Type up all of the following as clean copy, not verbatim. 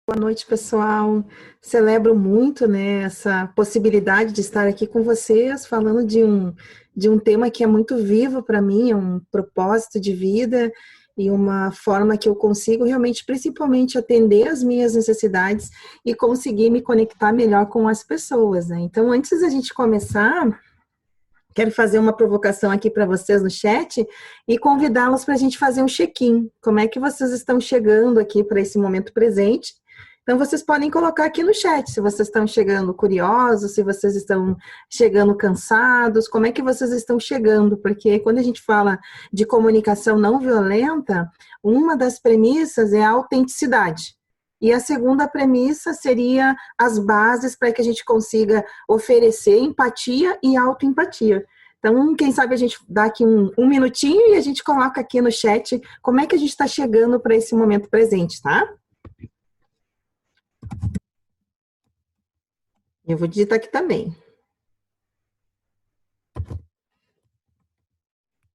Boa noite, pessoal. Celebro muito, né, essa possibilidade de estar aqui com vocês, falando de um tema que é muito vivo para mim, é um propósito de vida e uma forma que eu consigo realmente, principalmente, atender as minhas necessidades e conseguir me conectar melhor com as pessoas, né? Então, antes da gente começar, quero fazer uma provocação aqui para vocês no chat e convidá-los para a gente fazer um check-in. Como é que vocês estão chegando aqui para esse momento presente? Então, vocês podem colocar aqui no chat se vocês estão chegando curiosos, se vocês estão chegando cansados, como é que vocês estão chegando, porque quando a gente fala de comunicação não violenta, uma das premissas é a autenticidade. E a segunda premissa seria as bases para que a gente consiga oferecer empatia e autoempatia. Então, quem sabe a gente dá aqui um minutinho e a gente coloca aqui no chat como é que a gente está chegando para esse momento presente, tá? Eu vou digitar aqui também.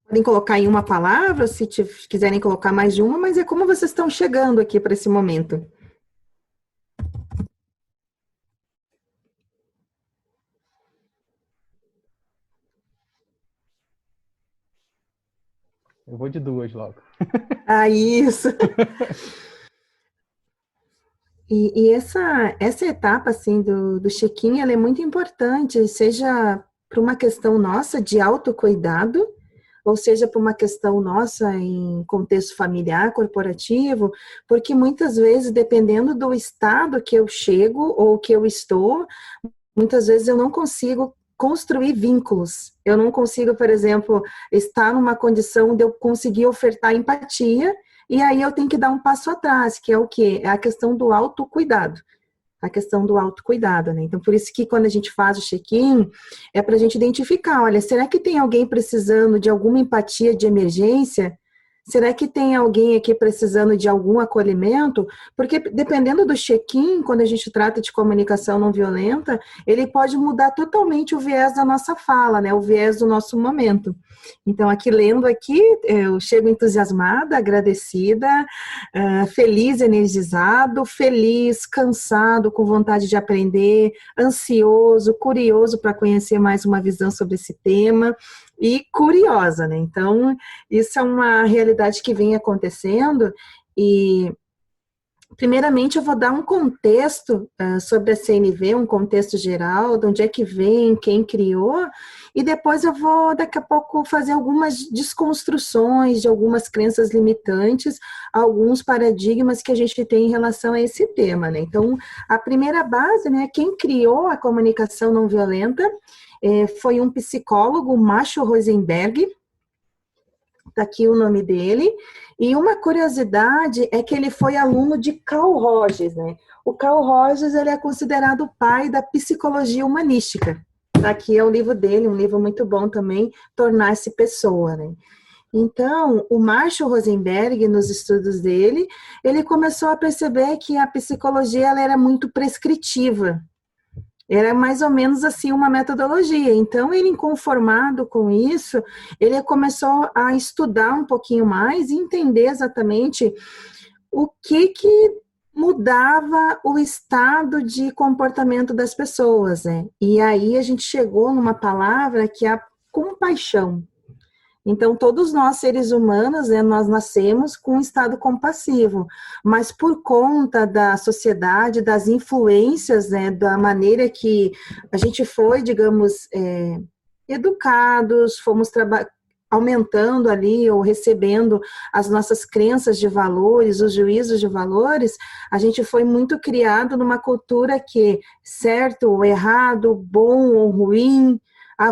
Podem colocar em uma palavra, se quiserem colocar mais de uma, mas é como vocês estão chegando aqui para esse momento. Eu vou de duas logo. Ah, isso! E essa etapa, assim, do check-in, ela é muito importante, seja para uma questão nossa de autocuidado, ou seja, por uma questão nossa em contexto familiar, corporativo, porque muitas vezes, dependendo do estado que eu chego ou que eu estou, muitas vezes eu não consigo construir vínculos. Eu não consigo, por exemplo, estar numa condição de eu conseguir ofertar empatia, e aí eu tenho que dar um passo atrás, que é o quê? É a questão do autocuidado. A questão do autocuidado, né? Então, por isso que quando a gente faz o check-in, é para a gente identificar, olha, será que tem alguém precisando de alguma empatia de emergência? Será que tem alguém aqui precisando de algum acolhimento? Porque dependendo do check-in, quando a gente trata de comunicação não violenta, ele pode mudar totalmente o viés da nossa fala, né? O viés do nosso momento. Então, aqui lendo aqui, eu chego entusiasmada, agradecida, feliz, energizado, feliz, cansado, com vontade de aprender, ansioso, curioso para conhecer mais uma visão sobre esse tema e curiosa, né? Então, isso é uma realidade que vem acontecendo e, primeiramente, eu vou dar um contexto sobre a CNV, um contexto geral, de onde é que vem, quem criou, e depois eu vou, daqui a pouco, fazer algumas desconstruções de algumas crenças limitantes, alguns paradigmas que a gente tem em relação a esse tema, né? Então, a primeira base, né, quem criou a comunicação não violenta foi um psicólogo, Macho Rosenberg, está aqui o nome dele, e uma curiosidade é que ele foi aluno de Carl Rogers, né? O Carl Rogers, ele é considerado o pai da psicologia humanística. Tá aqui é o livro dele, um livro muito bom também, Tornar-se Pessoa, né? Então, o Marshall Rosenberg, nos estudos dele, ele começou a perceber que a psicologia ela era muito prescritiva. Era mais ou menos assim uma metodologia. Então, ele, inconformado com isso, ele começou a estudar um pouquinho mais e entender exatamente o que mudava o estado de comportamento das pessoas, né? E aí a gente chegou numa palavra que é a compaixão. Então, todos nós, seres humanos, né, nós nascemos com um estado compassivo, mas por conta da sociedade, das influências, né, da maneira que a gente foi, digamos, educados, fomos aumentando ali ou recebendo as nossas crenças de valores, os juízos de valores, a gente foi muito criado numa cultura que certo ou errado, bom ou ruim,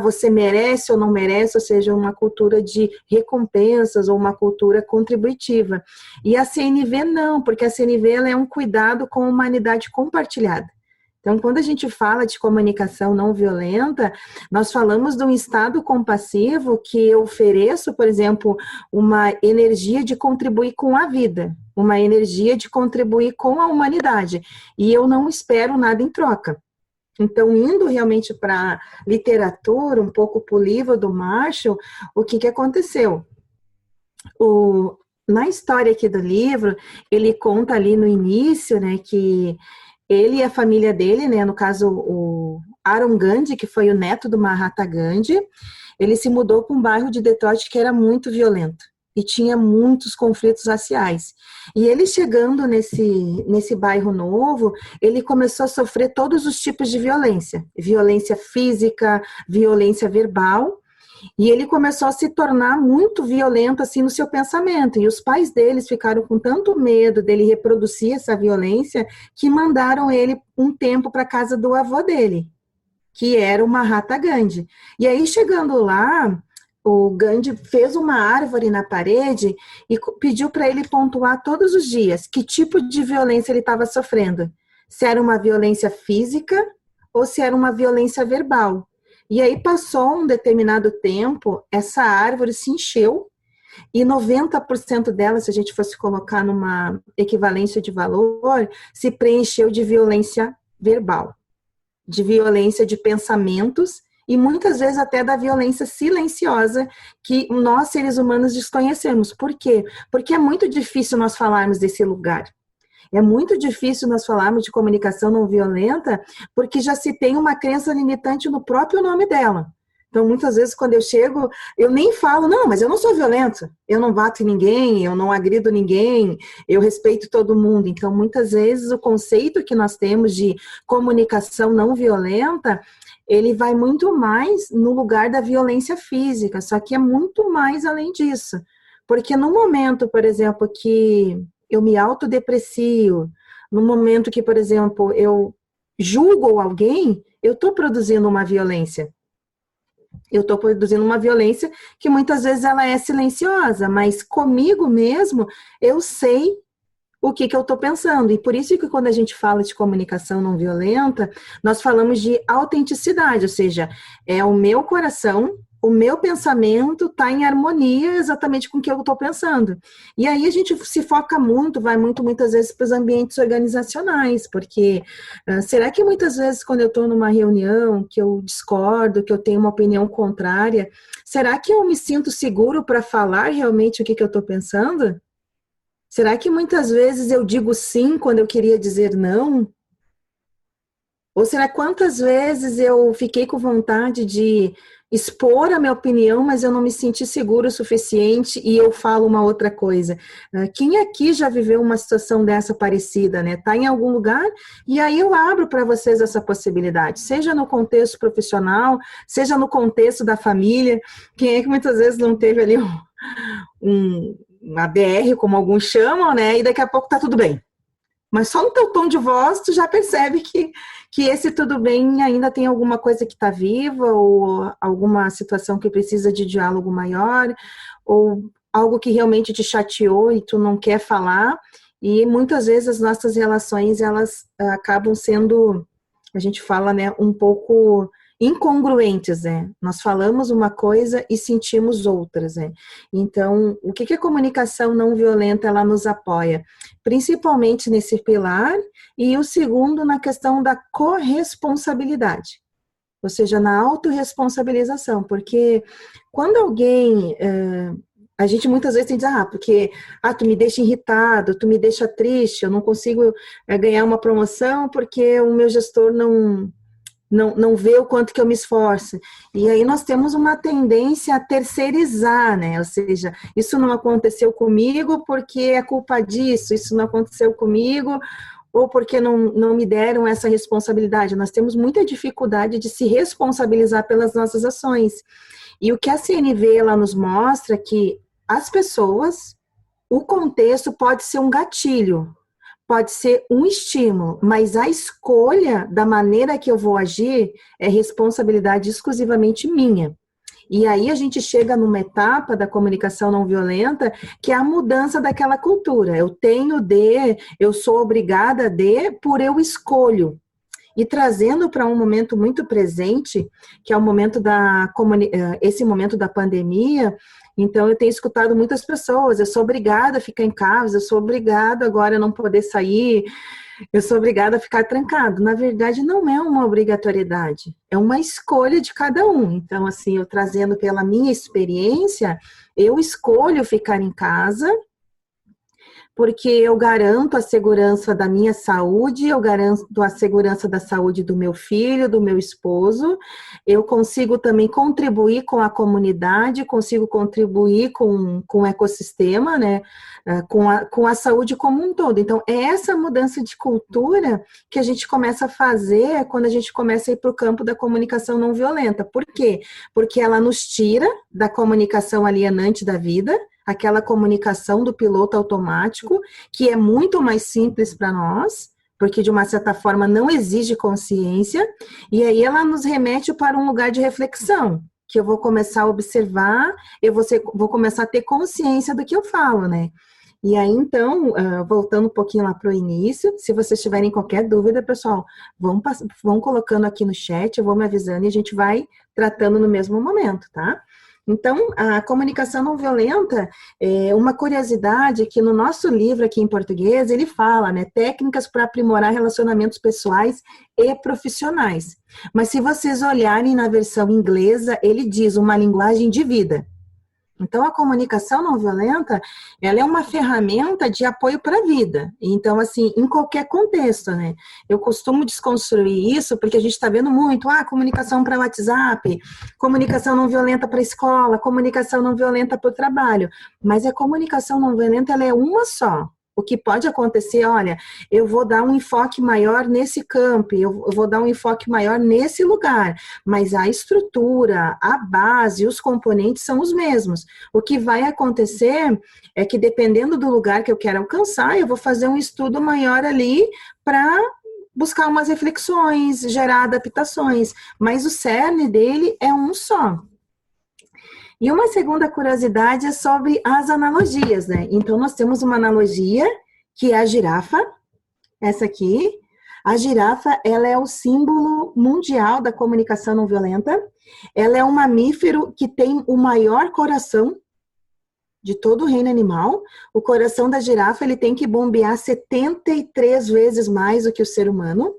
você merece ou não merece, ou seja, uma cultura de recompensas ou uma cultura contributiva. E a CNV não, porque a CNV ela é um cuidado com a humanidade compartilhada. Então, quando a gente fala de comunicação não violenta, nós falamos de um estado compassivo que eu ofereço, por exemplo, uma energia de contribuir com a vida, uma energia de contribuir com a humanidade, e eu não espero nada em troca. Então, indo realmente para a literatura, um pouco para o livro do Marshall, o que aconteceu? na história aqui do livro, ele conta ali no início, né, que ele e a família dele, né, no caso o Aaron Gandhi, que foi o neto do Mahatma Gandhi, ele se mudou para um bairro de Detroit que era muito violento e tinha muitos conflitos raciais. E ele chegando nesse bairro novo, ele começou a sofrer todos os tipos de violência. Violência física, violência verbal. E ele começou a se tornar muito violento assim no seu pensamento. E os pais deles ficaram com tanto medo dele reproduzir essa violência que mandaram ele um tempo para a casa do avô dele, que era o Mahatma Gandhi. E aí, chegando lá, o Gandhi fez uma árvore na parede e pediu para ele pontuar todos os dias que tipo de violência ele estava sofrendo. Se era uma violência física ou se era uma violência verbal. E aí passou um determinado tempo, essa árvore se encheu e 90% dela, se a gente fosse colocar numa equivalência de valor, se preencheu de violência verbal, de violência de pensamentos e muitas vezes até da violência silenciosa que nós, seres humanos, desconhecemos. Por quê? Porque é muito difícil nós falarmos desse lugar. É muito difícil nós falarmos de comunicação não violenta, porque já se tem uma crença limitante no próprio nome dela. Então, muitas vezes, quando eu chego, eu nem falo, não, mas eu não sou violenta, eu não bato em ninguém, eu não agrido ninguém, eu respeito todo mundo. Então, muitas vezes, o conceito que nós temos de comunicação não violenta, ele vai muito mais no lugar da violência física, só que é muito mais além disso. Porque no momento, por exemplo, que eu me autodeprecio, no momento que, por exemplo, eu julgo alguém, eu estou produzindo uma violência. Eu estou produzindo uma violência que muitas vezes ela é silenciosa, mas comigo mesmo eu sei o que eu estou pensando. E por isso que quando a gente fala de comunicação não violenta, nós falamos de autenticidade, ou seja, é o meu coração, o meu pensamento está em harmonia exatamente com o que eu estou pensando. E aí a gente se foca muito, vai muitas vezes para os ambientes organizacionais, porque será que muitas vezes quando eu estou numa reunião, que eu discordo, que eu tenho uma opinião contrária, será que eu me sinto seguro para falar realmente o que eu estou pensando? Será que muitas vezes eu digo sim quando eu queria dizer não? Ou será quantas vezes eu fiquei com vontade de expor a minha opinião, mas eu não me senti seguro o suficiente e eu falo uma outra coisa? Quem aqui já viveu uma situação dessa parecida, né? Tá em algum lugar e aí eu abro para vocês essa possibilidade, seja no contexto profissional, seja no contexto da família. Quem é que muitas vezes não teve ali uma BR, como alguns chamam, né? E daqui a pouco tá tudo bem. Mas só no teu tom de voz tu já percebe que esse tudo bem ainda tem alguma coisa que está viva, ou alguma situação que precisa de diálogo maior, ou algo que realmente te chateou e tu não quer falar. E muitas vezes as nossas relações, elas acabam sendo, a gente fala, né, um pouco incongruentes, né? Nós falamos uma coisa e sentimos outras, né? Então, o que a comunicação não violenta ela nos apoia? Principalmente nesse pilar, e o segundo na questão da corresponsabilidade, ou seja, na autorresponsabilização, porque quando alguém, a gente muitas vezes tem que dizer, porque tu me deixa irritado, tu me deixa triste, eu não consigo ganhar uma promoção porque o meu gestor não vê o quanto que eu me esforço. E aí nós temos uma tendência a terceirizar, né? Ou seja, isso não aconteceu comigo porque é culpa disso, isso não aconteceu comigo ou porque não me deram essa responsabilidade. Nós temos muita dificuldade de se responsabilizar pelas nossas ações. E o que a CNV ela nos mostra é que as pessoas, o contexto pode ser um gatilho, pode ser um estímulo, mas a escolha da maneira que eu vou agir é responsabilidade exclusivamente minha. E aí a gente chega numa etapa da comunicação não violenta, que é a mudança daquela cultura. Eu tenho de, eu sou obrigada de, por eu escolho. E trazendo para um momento muito presente, que é o momento esse momento da pandemia. Então, eu tenho escutado muitas pessoas, eu sou obrigada a ficar em casa, eu sou obrigada agora a não poder sair, eu sou obrigada a ficar trancado. Na verdade, não é uma obrigatoriedade, é uma escolha de cada um. Então, assim, eu trazendo pela minha experiência, eu escolho ficar em casa, porque eu garanto a segurança da minha saúde, eu garanto a segurança da saúde do meu filho, do meu esposo, eu consigo também contribuir com a comunidade, consigo contribuir com o ecossistema, né? Com a saúde como um todo. Então, é essa mudança de cultura que a gente começa a fazer quando a gente começa a ir para o campo da comunicação não violenta. Por quê? Porque ela nos tira da comunicação alienante da vida, aquela comunicação do piloto automático, que é muito mais simples para nós, porque de uma certa forma não exige consciência, e aí ela nos remete para um lugar de reflexão, que eu vou começar a observar, vou começar a ter consciência do que eu falo, né? E aí, então, voltando um pouquinho lá para o início, se vocês tiverem qualquer dúvida, pessoal, vão colocando aqui no chat, eu vou me avisando e a gente vai tratando no mesmo momento, tá? Então, a comunicação não violenta, uma curiosidade é que no nosso livro aqui em português, ele fala, né, técnicas para aprimorar relacionamentos pessoais e profissionais. Mas se vocês olharem na versão inglesa, ele diz uma linguagem de vida. Então, a comunicação não violenta, ela é uma ferramenta de apoio para a vida. Então, assim, em qualquer contexto, né? Eu costumo desconstruir isso porque a gente está vendo muito, comunicação para WhatsApp, comunicação não violenta para a escola, comunicação não violenta para o trabalho. Mas a comunicação não violenta, ela é uma só. O que pode acontecer, olha, eu vou dar um enfoque maior nesse campo, eu vou dar um enfoque maior nesse lugar, mas a estrutura, a base, os componentes são os mesmos. O que vai acontecer é que, dependendo do lugar que eu quero alcançar, eu vou fazer um estudo maior ali para buscar umas reflexões, gerar adaptações, mas o cerne dele é um só. E uma segunda curiosidade é sobre as analogias, né? Então, nós temos uma analogia, que é a girafa, essa aqui. A girafa, ela é o símbolo mundial da comunicação não violenta. Ela é um mamífero que tem o maior coração de todo o reino animal. O coração da girafa, ele tem que bombear 73 vezes mais do que o ser humano.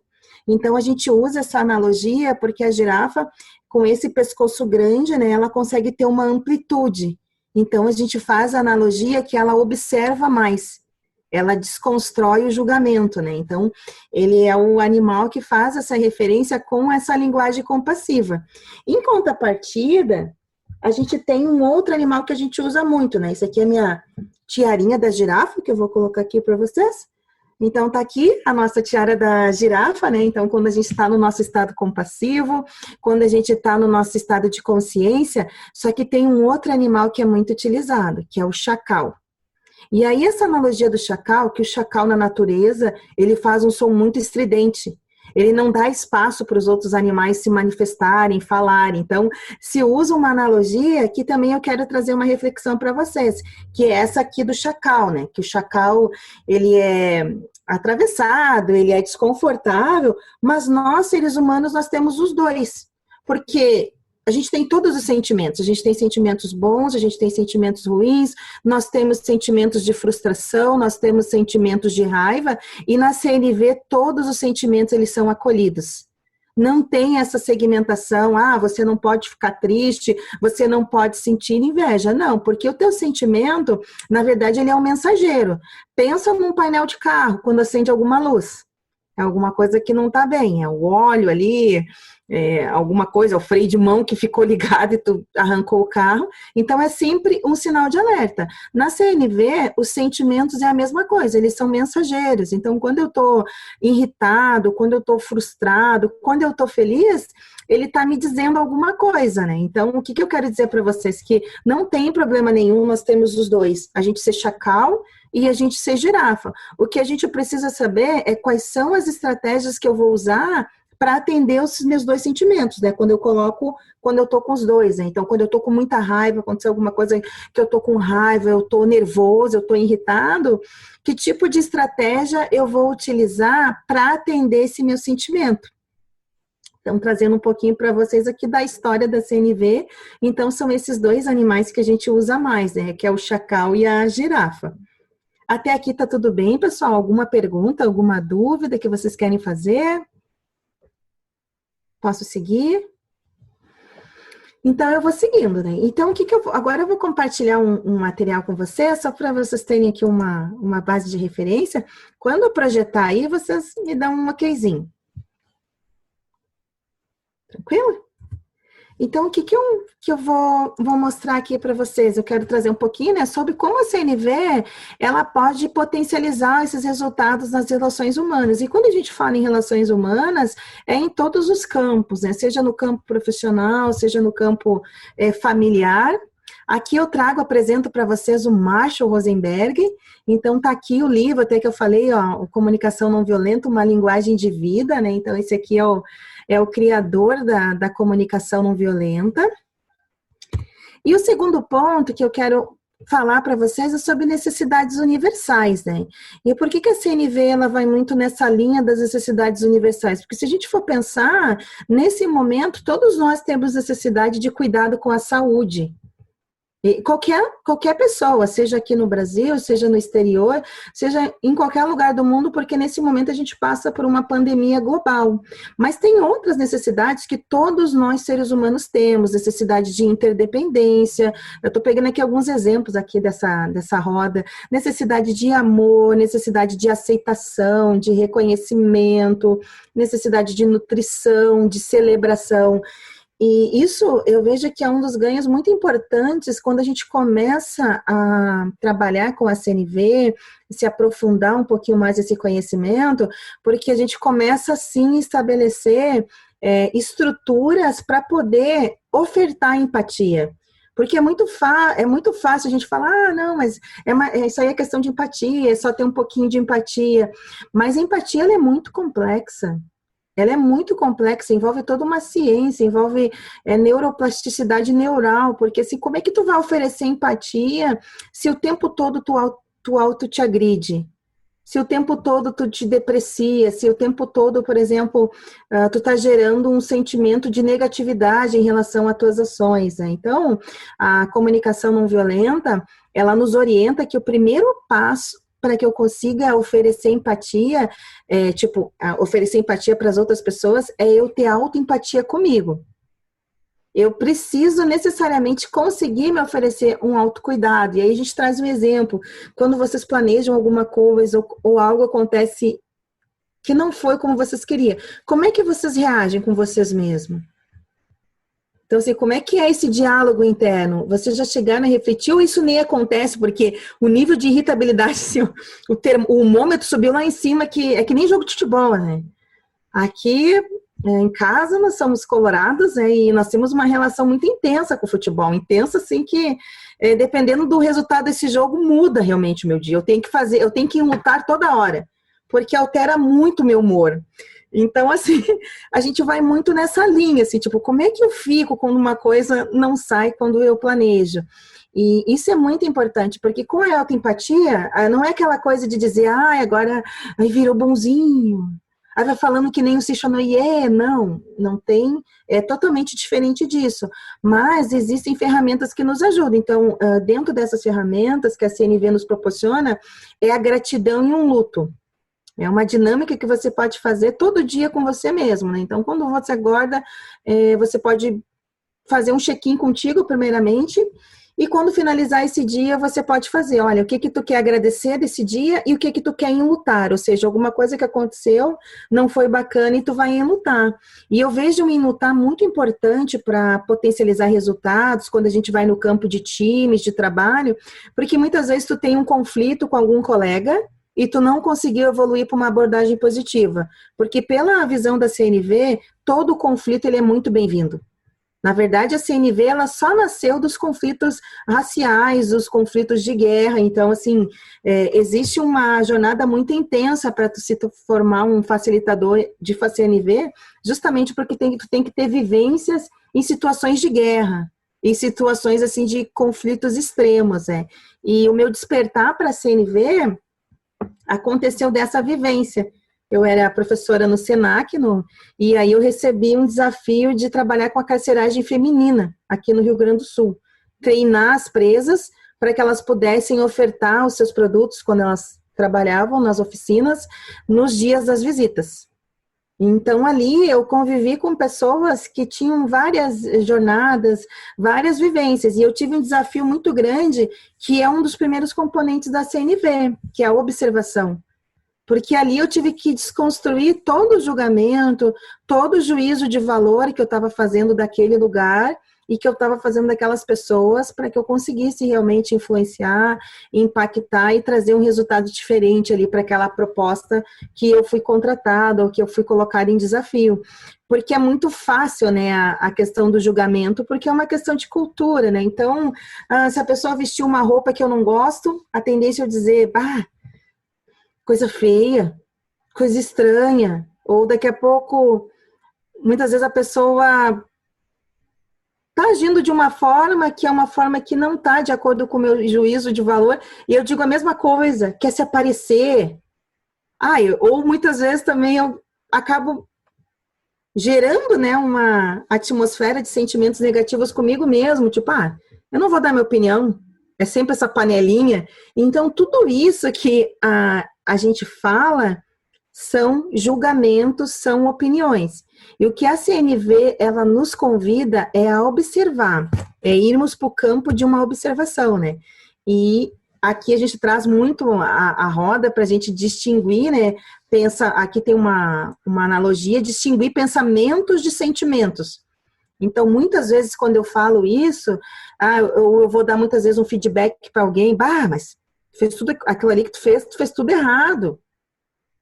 Então, a gente usa essa analogia porque a girafa, com esse pescoço grande, né, ela consegue ter uma amplitude. Então, a gente faz a analogia que ela observa mais. Ela desconstrói o julgamento, né? Então, ele é o animal que faz essa referência com essa linguagem compassiva. Em contrapartida, a gente tem um outro animal que a gente usa muito, né? Isso aqui é a minha tiarinha da girafa, que eu vou colocar aqui para vocês. Então, tá aqui a nossa tiara da girafa, né? Então, quando a gente está no nosso estado compassivo, quando a gente está no nosso estado de consciência, só que tem um outro animal que é muito utilizado, que é o chacal. E aí, essa analogia do chacal, que o chacal na natureza, ele faz um som muito estridente. Ele não dá espaço para os outros animais se manifestarem, falarem. Então, se usa uma analogia, que também eu quero trazer uma reflexão para vocês, que é essa aqui do chacal, né? Que o chacal, ele é atravessado, ele é desconfortável, mas nós, seres humanos, nós temos os dois. Porque a gente tem todos os sentimentos. A gente tem sentimentos bons, a gente tem sentimentos ruins, nós temos sentimentos de frustração, nós temos sentimentos de raiva, e na CNV todos os sentimentos eles são acolhidos. Não tem essa segmentação, você não pode ficar triste, você não pode sentir inveja. Não, porque o teu sentimento, na verdade, ele é um mensageiro. Pensa num painel de carro, quando acende alguma luz. É alguma coisa que não está bem, é o óleo ali, alguma coisa, o freio de mão que ficou ligado e tu arrancou o carro. Então, é sempre um sinal de alerta. Na CNV, os sentimentos é a mesma coisa, eles são mensageiros. Então, quando eu estou irritado, quando eu estou frustrado, quando eu estou feliz, ele está me dizendo alguma coisa, né? Então, o que eu quero dizer para vocês? Que não tem problema nenhum, nós temos os dois. A gente ser chacal e a gente ser girafa. O que a gente precisa saber é quais são as estratégias que eu vou usar para atender os meus dois sentimentos, né? Quando eu tô com os dois, né? Então, quando eu tô com muita raiva, aconteceu alguma coisa que eu tô com raiva, eu tô nervoso, eu tô irritado, que tipo de estratégia eu vou utilizar para atender esse meu sentimento? Então, trazendo um pouquinho para vocês aqui da história da CNV. Então, são esses dois animais que a gente usa mais, né? Que é o chacal e a girafa. Até aqui tá tudo bem, pessoal? Alguma pergunta, alguma dúvida que vocês querem fazer? Posso seguir? Então, eu vou seguindo, né? Então, agora eu vou compartilhar um material com vocês, só para vocês terem aqui uma base de referência. Quando eu projetar aí, vocês me dão um okzinho. Tranquilo? Então, o que eu vou mostrar aqui para vocês? Eu quero trazer um pouquinho, né, sobre como a CNV, ela pode potencializar esses resultados nas relações humanas. E quando a gente fala em relações humanas, é em todos os campos, né? Seja no campo profissional, seja no campo familiar. Aqui eu apresento para vocês o Marshall Rosenberg. Então, tá aqui o livro, até que eu falei, ó, Comunicação Não Violenta, uma linguagem de vida, né? Então, esse aqui é o criador da comunicação não violenta. E o segundo ponto que eu quero falar para vocês é sobre necessidades universais, né? E por que a CNV ela vai muito nessa linha das necessidades universais? Porque se a gente for pensar, nesse momento, todos nós temos necessidade de cuidado com a saúde. E qualquer pessoa, seja aqui no Brasil, seja no exterior, seja em qualquer lugar do mundo, porque nesse momento a gente passa por uma pandemia global. Mas tem outras necessidades que todos nós, seres humanos, temos, necessidade de interdependência. Eu estou pegando aqui alguns exemplos aqui dessa roda. Necessidade de amor, necessidade de aceitação, de reconhecimento, necessidade de nutrição, de celebração. E isso eu vejo que é um dos ganhos muito importantes quando a gente começa a trabalhar com a CNV, se aprofundar um pouquinho mais esse conhecimento, porque a gente começa assim a estabelecer estruturas para poder ofertar empatia. Porque é muito fácil a gente falar, não, mas isso aí é questão de empatia, é só ter um pouquinho de empatia. Mas a empatia ela é muito complexa. Ela é muito complexa, envolve toda uma ciência, envolve neuroplasticidade neural, porque assim, como é que tu vai oferecer empatia se o tempo todo tu auto te agride? Se o tempo todo tu te deprecia, se o tempo todo, por exemplo, tu tá gerando um sentimento de negatividade em relação às tuas ações, né? Então, a comunicação não violenta, ela nos orienta que o primeiro passo para que eu consiga oferecer empatia, oferecer empatia para as outras pessoas, é eu ter autoempatia comigo. Eu preciso necessariamente conseguir me oferecer um autocuidado. E aí a gente traz um exemplo. Quando vocês planejam alguma coisa ou algo acontece que não foi como vocês queriam, como é que vocês reagem com vocês mesmos? Então, assim, como é que é esse diálogo interno? Vocês já chegaram a refletir ou isso nem acontece? Porque o nível de irritabilidade, assim, o humômetro subiu lá em cima, que é que nem jogo de futebol, né? Aqui, em casa, nós somos colorados, né, e nós temos uma relação muito intensa com o futebol. Intensa, assim, que dependendo do resultado desse jogo, muda realmente o meu dia. Eu tenho que lutar toda hora, porque altera muito o meu humor. Então, assim, a gente vai muito nessa linha, assim, tipo, como é que eu fico quando uma coisa não sai quando eu planejo? E isso é muito importante, porque com a autoempatia, não é aquela coisa de dizer, agora aí virou bonzinho, aí vai falando que nem o Cichonoye, não tem, é totalmente diferente disso. Mas existem ferramentas que nos ajudam. Então, dentro dessas ferramentas que a CNV nos proporciona, é a gratidão e um luto. É uma dinâmica que você pode fazer todo dia com você mesmo, né? Então, quando você acorda, você pode fazer um check-in contigo, primeiramente, e quando finalizar esse dia, você pode fazer, olha, o que tu quer agradecer desse dia e o que tu quer enlutar, ou seja, alguma coisa que aconteceu, não foi bacana e tu vai enlutar. E eu vejo o enlutar muito importante para potencializar resultados, quando a gente vai no campo de times, de trabalho, porque muitas vezes tu tem um conflito com algum colega, e tu não conseguiu evoluir para uma abordagem positiva. Porque pela visão da CNV, todo conflito ele é muito bem-vindo. Na verdade, a CNV ela só nasceu dos conflitos raciais, dos conflitos de guerra. Então, assim, existe uma jornada muito intensa para tu se formar um facilitador de CNV, justamente porque tu tem que ter vivências em situações de guerra, em situações assim de conflitos extremos. E o meu despertar para a CNV aconteceu dessa vivência. Eu era professora no SENAC, e aí eu recebi um desafio de trabalhar com a carceragem feminina, aqui no Rio Grande do Sul. Treinar as presas para que elas pudessem ofertar os seus produtos quando elas trabalhavam nas oficinas, nos dias das visitas. Então, ali eu convivi com pessoas que tinham várias jornadas, várias vivências, e eu tive um desafio muito grande, que é um dos primeiros componentes da CNV, que é a observação. Porque ali eu tive que desconstruir todo o julgamento, todo o juízo de valor que eu estava fazendo daquele lugar e que eu estava fazendo daquelas pessoas para que eu conseguisse realmente influenciar, impactar e trazer um resultado diferente ali para aquela proposta que eu fui contratada ou que eu fui colocada em desafio. Porque é muito fácil, né, a questão do julgamento, porque é uma questão de cultura, né? Então, se a pessoa vestir uma roupa que eu não gosto, a tendência é dizer, bah, coisa feia, coisa estranha, ou daqui a pouco, muitas vezes a pessoa está agindo de uma forma que é uma forma que não está de acordo com o meu juízo de valor, e eu digo a mesma coisa, quer se aparecer. Ou muitas vezes também eu acabo gerando, né, uma atmosfera de sentimentos negativos comigo mesmo, tipo, eu não vou dar minha opinião, é sempre essa panelinha. Então, tudo isso que a gente fala são julgamentos, são opiniões. E o que a CNV, ela nos convida é a observar, é irmos para o campo de uma observação, né? E aqui a gente traz muito a roda para a gente distinguir, né? Aqui tem uma analogia, distinguir pensamentos de sentimentos. Então, muitas vezes, quando eu falo isso, eu vou dar muitas vezes um feedback para alguém, mas fez tudo aquilo ali que tu fez tudo errado.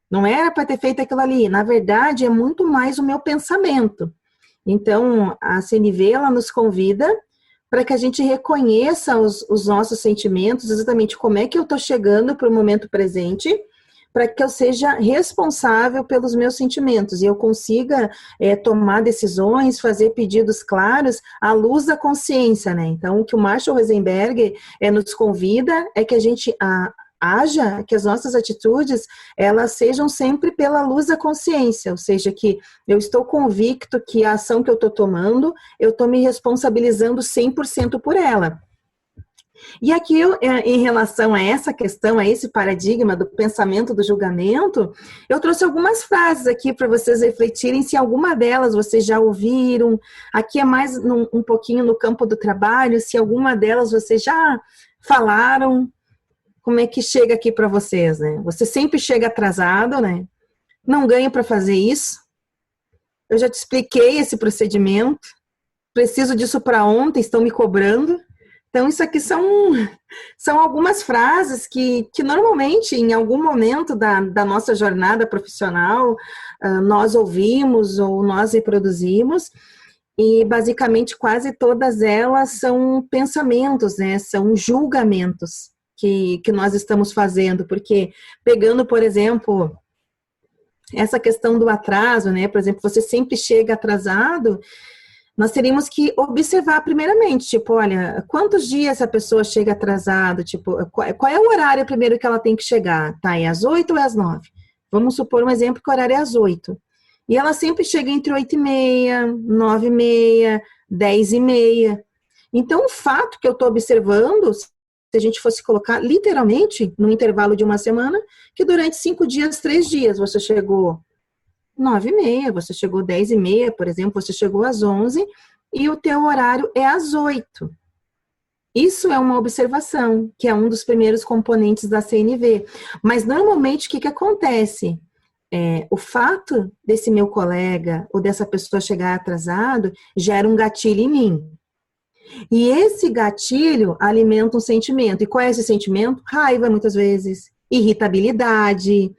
Não era para ter feito aquilo ali. Na verdade, é muito mais o meu pensamento. Então, a CNV, ela nos convida para que a gente reconheça os nossos sentimentos, exatamente como é que eu estou chegando para o momento presente, para que eu seja responsável pelos meus sentimentos e eu consiga tomar decisões, fazer pedidos claros à luz da consciência, né? Então, o que o Marshall Rosenberg nos convida é que a gente haja, que as nossas atitudes, elas sejam sempre pela luz da consciência, ou seja, que eu estou convicto que a ação que eu estou tomando, eu estou me responsabilizando 100% por ela. E aqui, em relação a essa questão, a esse paradigma do pensamento do julgamento, eu trouxe algumas frases aqui para vocês refletirem se alguma delas vocês já ouviram. Aqui é mais um pouquinho no campo do trabalho, se alguma delas vocês já falaram. Como é que chega aqui para vocês, né? Você sempre chega atrasado, né? Não ganho para fazer isso. Eu já te expliquei esse procedimento. Preciso disso para ontem, estão me cobrando. Então, isso aqui são algumas frases que normalmente, em algum momento da nossa jornada profissional, nós ouvimos ou nós reproduzimos. E, basicamente, quase todas elas são pensamentos, né? São julgamentos que nós estamos fazendo, porque pegando, por exemplo, essa questão do atraso, né? Por exemplo, você sempre chega atrasado, nós teríamos que observar primeiramente, tipo, olha, quantos dias a pessoa chega atrasado, tipo, qual é o horário primeiro que ela tem que chegar? Tá, é às 8 ou é às 9? Vamos supor um exemplo que o horário é às 8. E ela sempre chega entre 8h30, 9h30, 10h30. Então, o fato que eu estou observando, se a gente fosse colocar literalmente no intervalo de uma semana, que durante 5 dias, 3 dias, você chegou 9h30, você chegou 10h30, por exemplo, você chegou às 11 e o teu horário é às 8. Isso é uma observação, que é um dos primeiros componentes da CNV. Mas normalmente o que acontece? O fato desse meu colega ou dessa pessoa chegar atrasado gera um gatilho em mim. E esse gatilho alimenta um sentimento. E qual é esse sentimento? Raiva, muitas vezes, irritabilidade,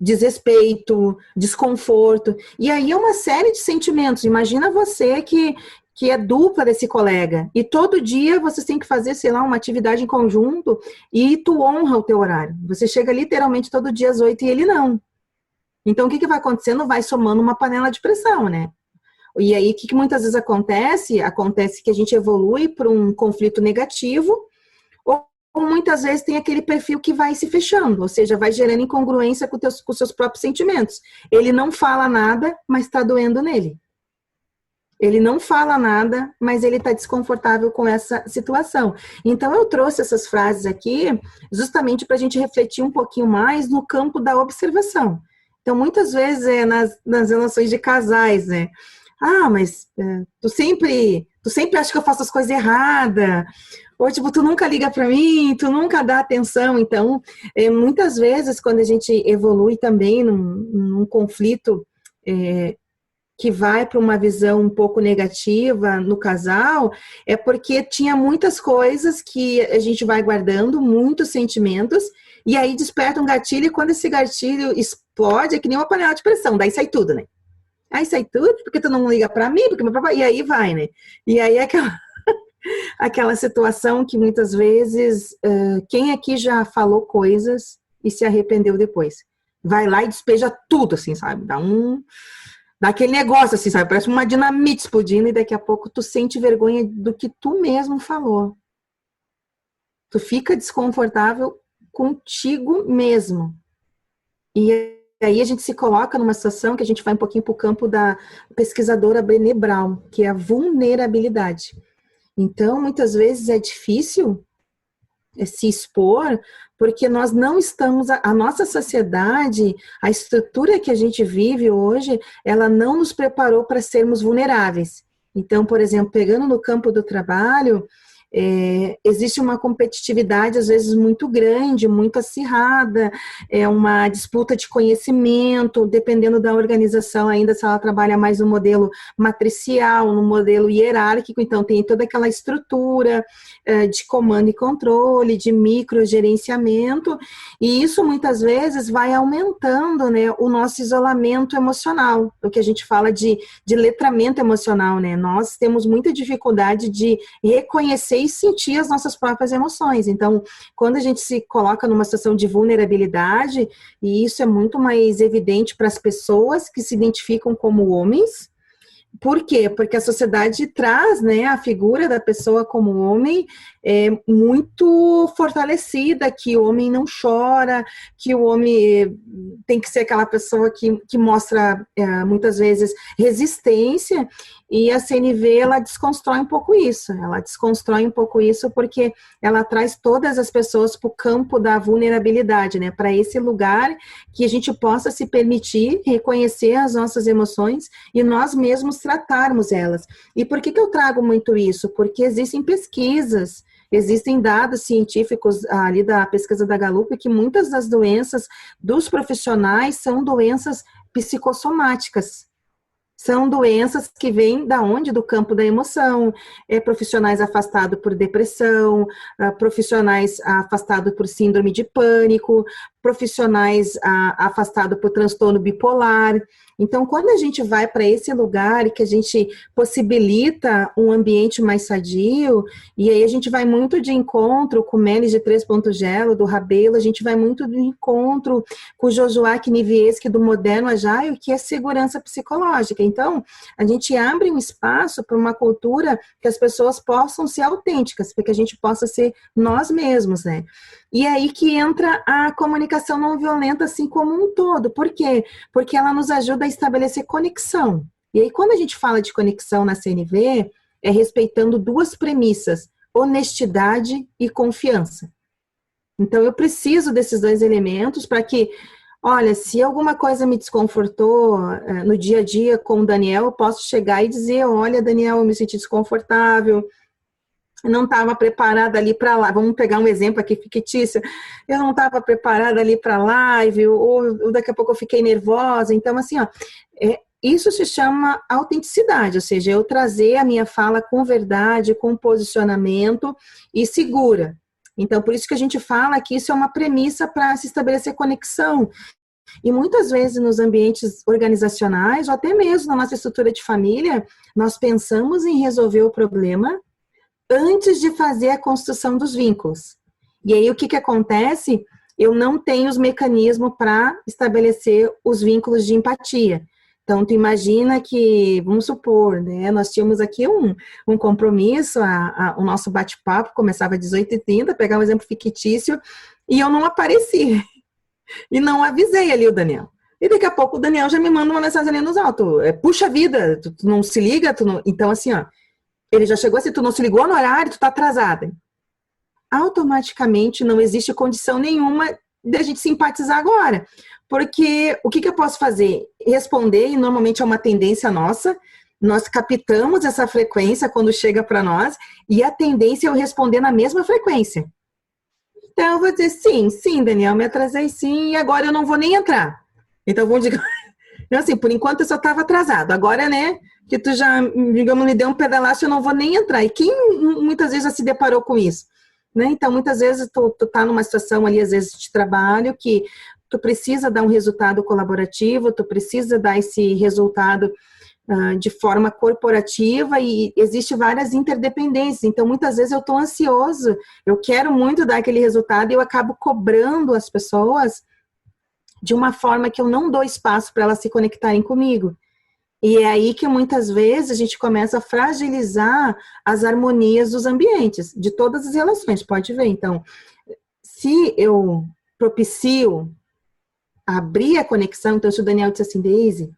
desrespeito, desconforto. E aí é uma série de sentimentos. Imagina você que é dupla desse colega. E todo dia vocês têm que fazer, sei lá, uma atividade em conjunto e tu honra o teu horário. Você chega literalmente todo dia às 8 e ele não. Então, o que vai acontecendo? Vai somando uma panela de pressão, né? E aí, o que muitas vezes acontece? Acontece que a gente evolui para um conflito negativo, ou muitas vezes tem aquele perfil que vai se fechando, ou seja, vai gerando incongruência com os seus próprios sentimentos. Ele não fala nada, mas está doendo nele. Ele não fala nada, mas ele está desconfortável com essa situação. Então, eu trouxe essas frases aqui justamente para a gente refletir um pouquinho mais no campo da observação. Então, muitas vezes nas relações de casais, né? Ah, mas tu sempre acha que eu faço as coisas erradas. Ou, tipo, tu nunca liga pra mim, tu nunca dá atenção. Então, muitas vezes, quando a gente evolui também num conflito que vai para uma visão um pouco negativa no casal, é porque tinha muitas coisas que a gente vai guardando, muitos sentimentos, e aí desperta um gatilho, e quando esse gatilho explode, é que nem uma panela de pressão, daí sai tudo, né? Aí sai tudo, porque tu não liga para mim, porque meu papai, e aí vai, né? E aí é aquela situação que muitas vezes, quem aqui já falou coisas e se arrependeu depois? Vai lá e despeja tudo, assim, sabe? Dá aquele negócio, assim, sabe? Parece uma dinamite explodindo e daqui a pouco tu sente vergonha do que tu mesmo falou. Tu fica desconfortável contigo mesmo. E aí a gente se coloca numa situação que a gente vai um pouquinho para o campo da pesquisadora Brené Brown, que é a vulnerabilidade. Então, muitas vezes é difícil se expor, porque nós não estamos, a nossa sociedade, a estrutura que a gente vive hoje, ela não nos preparou para sermos vulneráveis. Então, por exemplo, pegando no campo do trabalho, existe uma competitividade às vezes muito grande, muito acirrada, uma disputa de conhecimento, dependendo da organização ainda, se ela trabalha mais no modelo matricial, no modelo hierárquico, então tem toda aquela estrutura de comando e controle, de microgerenciamento, e isso muitas vezes vai aumentando, né, o nosso isolamento emocional, o que a gente fala de letramento emocional, né, nós temos muita dificuldade de reconhecer e sentir as nossas próprias emoções. Então, quando a gente se coloca numa situação de vulnerabilidade, e isso é muito mais evidente para as pessoas que se identificam como homens. Por quê? Porque a sociedade traz, né, a figura da pessoa como homem muito fortalecida, que o homem não chora, que o homem tem que ser aquela pessoa que mostra, muitas vezes, resistência, e a CNV, ela desconstrói um pouco isso, porque ela traz todas as pessoas para o campo da vulnerabilidade, né, para esse lugar que a gente possa se permitir reconhecer as nossas emoções e nós mesmos tratarmos elas. E por que eu trago muito isso? Porque existem pesquisas, existem dados científicos ali da pesquisa da Gallup que muitas das doenças dos profissionais são doenças psicossomáticas. São doenças que vêm da onde? Do campo da emoção, profissionais afastados por depressão, profissionais afastados por síndrome de pânico, profissionais afastados por transtorno bipolar. Então, quando a gente vai para esse lugar e que a gente possibilita um ambiente mais sadio, e aí a gente vai muito de encontro com o Melis de 3.0, do Rabelo, a gente vai muito de encontro com o Joshua Knivieski, do Moderno Agile, que é segurança psicológica. Então, a gente abre um espaço para uma cultura que as pessoas possam ser autênticas, para que a gente possa ser nós mesmos, né? E é aí que entra a comunicação não violenta assim como um todo. Por quê? Porque ela nos ajuda a estabelecer conexão. E aí, quando a gente fala de conexão na CNV, é respeitando duas premissas, honestidade e confiança. Então, eu preciso desses dois elementos para que, olha, se alguma coisa me desconfortou no dia a dia com o Daniel, eu posso chegar e dizer, olha, Daniel, eu me senti desconfortável, não estava preparada ali para lá. Vamos pegar um exemplo aqui fictício. Eu não estava preparada ali para a live, ou daqui a pouco eu fiquei nervosa. Então, assim, ó, isso se chama autenticidade, ou seja, eu trazer a minha fala com verdade, com posicionamento e segura. Então, por isso que a gente fala que isso é uma premissa para se estabelecer conexão. E muitas vezes nos ambientes organizacionais, ou até mesmo na nossa estrutura de família, nós pensamos em resolver o problema antes de fazer a construção dos vínculos. E aí o que acontece? Eu não tenho os mecanismos para estabelecer os vínculos de empatia. Então, tu imagina que, vamos supor, né, nós tínhamos aqui um compromisso, o nosso bate-papo começava às 18h30, pegar um exemplo fictício, e eu não apareci. E não avisei ali o Daniel. E daqui a pouco o Daniel já me manda uma mensagem ali nos altos. Puxa vida, tu não se liga? Então, assim, ó, ele já chegou assim, tu não se ligou no horário, tu tá atrasada. Automaticamente não existe condição nenhuma de a gente simpatizar agora. Porque o que eu posso fazer? Responder, e normalmente é uma tendência nossa, nós captamos essa frequência quando chega para nós, e a tendência é eu responder na mesma frequência. Então, eu vou dizer, sim, Daniel, me atrasei sim, e agora eu não vou nem entrar. Então, vou dizer, assim, por enquanto eu só estava atrasado. Agora, né, que tu já, digamos, me deu um pedalaço, eu não vou nem entrar. E quem muitas vezes já se deparou com isso? Né? Então, muitas vezes tu tá numa situação ali, às vezes, de trabalho, que tu precisa dar um resultado colaborativo, tu precisa dar esse resultado de forma corporativa e existe várias interdependências. Então, muitas vezes eu estou ansioso, eu quero muito dar aquele resultado e eu acabo cobrando as pessoas de uma forma que eu não dou espaço para elas se conectarem comigo. E é aí que muitas vezes a gente começa a fragilizar as harmonias dos ambientes, de todas as relações, pode ver. Então, se eu propicio abrir a conexão, então se o Daniel disse assim, Deise,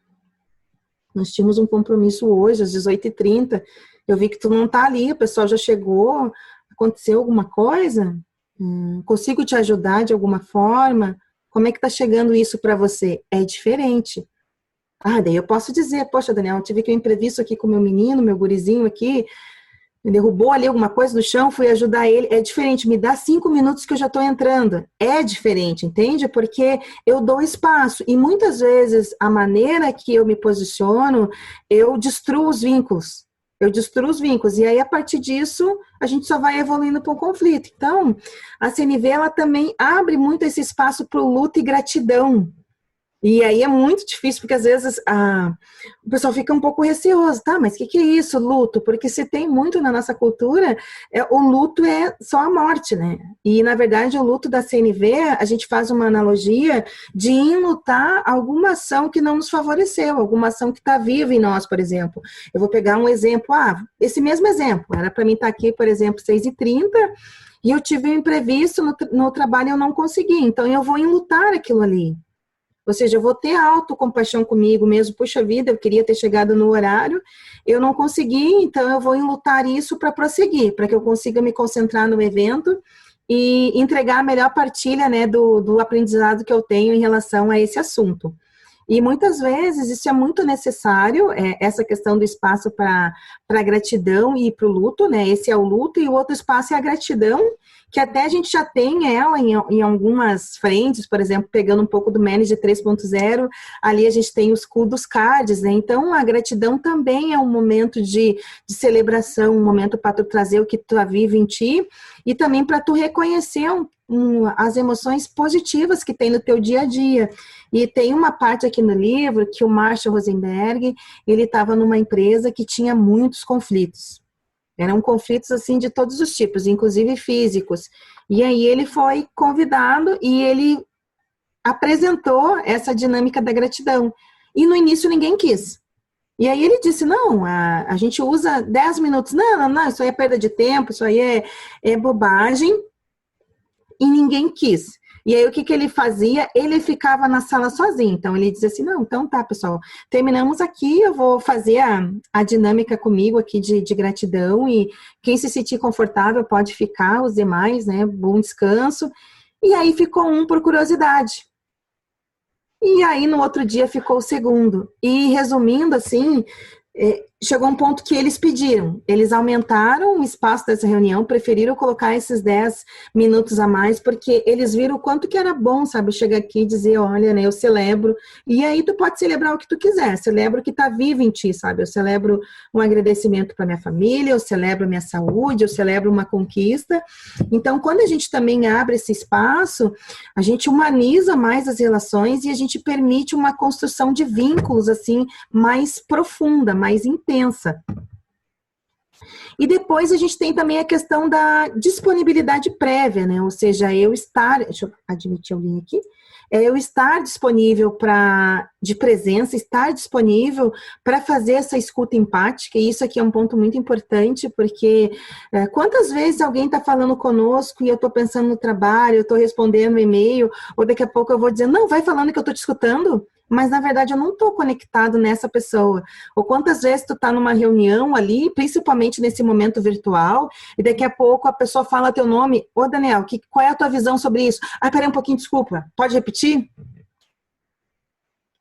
nós tínhamos um compromisso hoje, às 18h30, eu vi que tu não tá ali, o pessoal já chegou, aconteceu alguma coisa? Consigo te ajudar de alguma forma? Como é que tá chegando isso para você? É diferente. Daí eu posso dizer, poxa, Daniel, eu tive que um imprevisto aqui com o meu menino, meu gurizinho aqui, me derrubou ali alguma coisa no chão, fui ajudar ele. É diferente, me dá 5 minutos que eu já estou entrando. É diferente, entende? Porque eu dou espaço. E muitas vezes, a maneira que eu me posiciono, eu destruo os vínculos. Eu destruo os vínculos. E aí, a partir disso, a gente só vai evoluindo para o conflito. Então, a CNV, ela também abre muito esse espaço para o luto e gratidão. E aí é muito difícil, porque às vezes o pessoal fica um pouco receoso, tá? Mas o que é isso, luto? Porque se tem muito na nossa cultura, o luto é só a morte, né? E, na verdade, o luto da CNV, a gente faz uma analogia de enlutar alguma ação que não nos favoreceu, alguma ação que está viva em nós, por exemplo. Eu vou pegar um exemplo, esse mesmo exemplo, era para mim estar aqui, por exemplo, 6h30, e eu tive um imprevisto no trabalho e eu não consegui, então eu vou enlutar aquilo ali. Ou seja, eu vou ter autocompaixão comigo mesmo. Puxa vida, eu queria ter chegado no horário, eu não consegui, então eu vou enlutar isso para prosseguir, para que eu consiga me concentrar no evento e entregar a melhor partilha, né, do aprendizado que eu tenho em relação a esse assunto. E muitas vezes isso é muito necessário, essa questão do espaço para a gratidão e para o luto, né? Esse é o luto e o outro espaço é a gratidão, que até a gente já tem ela em algumas frentes, por exemplo, pegando um pouco do Manage 3.0, ali a gente tem os dos cards, né? Então, a gratidão também é um momento de celebração, um momento para tu trazer o que tu vive em ti e também para tu reconhecer as emoções positivas que tem no teu dia a dia. E tem uma parte aqui no livro que o Marshall Rosenberg, ele estava numa empresa que tinha muitos conflitos. Eram conflitos, assim, de todos os tipos, inclusive físicos. E aí ele foi convidado e ele apresentou essa dinâmica da gratidão. E no início ninguém quis. E aí ele disse, não, a gente usa 10 minutos. Não, isso aí é perda de tempo, isso aí é bobagem. E ninguém quis. E aí, o que ele fazia? Ele ficava na sala sozinho. Então, ele dizia assim, não, então tá, pessoal, terminamos aqui, eu vou fazer a dinâmica comigo aqui de gratidão e quem se sentir confortável pode ficar, os demais, né, bom descanso. E aí, ficou um por curiosidade. E aí, no outro dia, ficou o segundo. E, resumindo, assim, chegou um ponto que eles pediram, eles aumentaram o espaço dessa reunião, preferiram colocar esses 10 minutos a mais, porque eles viram o quanto que era bom, sabe, chegar aqui e dizer, olha, né, eu celebro, e aí tu pode celebrar o que tu quiser, celebro o que tá vivo em ti, sabe, eu celebro um agradecimento para minha família, eu celebro a minha saúde, eu celebro uma conquista. Então, quando a gente também abre esse espaço, a gente humaniza mais as relações e a gente permite uma construção de vínculos, assim, mais profunda, mais intensa. E depois a gente tem também a questão da disponibilidade prévia, né? Ou seja, deixa eu admitir alguém aqui, eu estar disponível de presença, estar disponível para fazer essa escuta empática, e isso aqui é um ponto muito importante, porque quantas vezes alguém está falando conosco e eu estou pensando no trabalho, eu estou respondendo um e-mail, ou daqui a pouco eu vou dizer, não, vai falando que eu estou te escutando, mas na verdade eu não estou conectado nessa pessoa. Ou quantas vezes tu está numa reunião ali, principalmente nesse momento virtual, e daqui a pouco a pessoa fala teu nome, ô Daniel, qual é a tua visão sobre isso? Peraí um pouquinho, desculpa, pode repetir?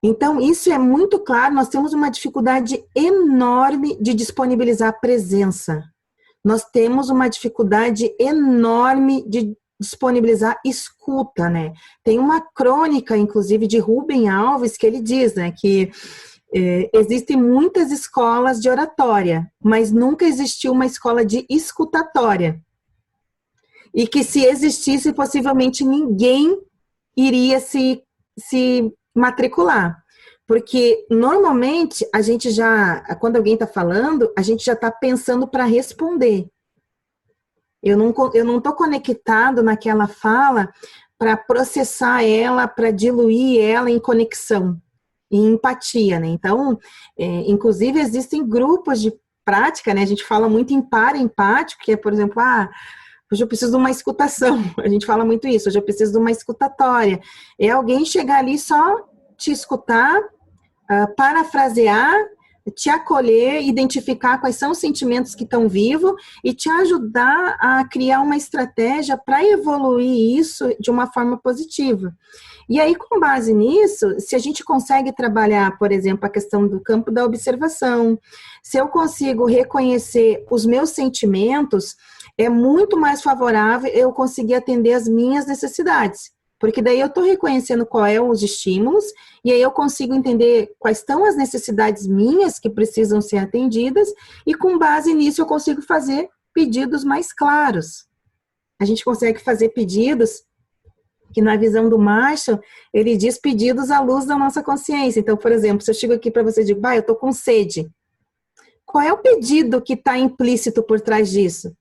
Então, isso é muito claro, nós temos uma dificuldade enorme de disponibilizar presença. Nós temos uma dificuldade enorme de disponibilizar escuta, né? Tem uma crônica, inclusive, de Rubem Alves, que ele diz, né, que existem muitas escolas de oratória, mas nunca existiu uma escola de escutatória. E que se existisse, possivelmente ninguém iria se matricular. Porque, normalmente, a gente já, quando alguém está falando, a gente já está pensando para responder. Eu não estou conectado naquela fala para processar ela, para diluir ela em conexão, em empatia, né? Então, inclusive, existem grupos de prática, né? A gente fala muito em para-empático, que é, por exemplo, hoje eu preciso de uma escutação. A gente fala muito isso, hoje eu preciso de uma escutatória. É alguém chegar ali só te escutar, parafrasear, te acolher, identificar quais são os sentimentos que estão vivos e te ajudar a criar uma estratégia para evoluir isso de uma forma positiva. E aí, com base nisso, se a gente consegue trabalhar, por exemplo, a questão do campo da observação, se eu consigo reconhecer os meus sentimentos, é muito mais favorável eu conseguir atender as minhas necessidades. Porque daí eu estou reconhecendo quais são os estímulos e aí eu consigo entender quais são as necessidades minhas que precisam ser atendidas e com base nisso eu consigo fazer pedidos mais claros. A gente consegue fazer pedidos que na visão do Marshall, ele diz pedidos à luz da nossa consciência. Então, por exemplo, se eu chego aqui para você e digo, eu estou com sede. Qual é o pedido que está implícito por trás disso?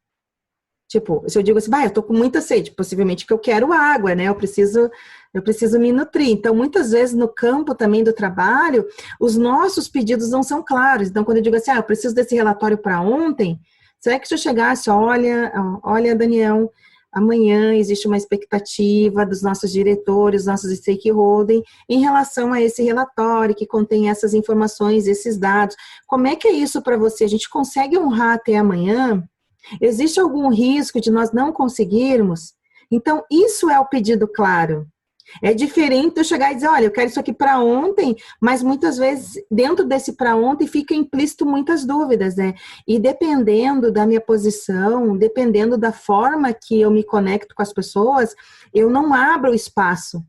Tipo, se eu digo assim, eu tô com muita sede, possivelmente que eu quero água, né? Eu preciso me nutrir. Então, muitas vezes no campo também do trabalho, os nossos pedidos não são claros. Então, quando eu digo assim, eu preciso desse relatório para ontem, será que se eu chegasse, olha, Daniel, amanhã existe uma expectativa dos nossos diretores, nossos stakeholders, em relação a esse relatório que contém essas informações, esses dados. Como é que é isso para você? A gente consegue honrar até amanhã? Existe algum risco de nós não conseguirmos? Então, isso é o pedido claro. É diferente de eu chegar e dizer, olha, eu quero isso aqui para ontem, mas muitas vezes, dentro desse para ontem, fica implícito muitas dúvidas, né? E dependendo da minha posição, dependendo da forma que eu me conecto com as pessoas, eu não abro espaço,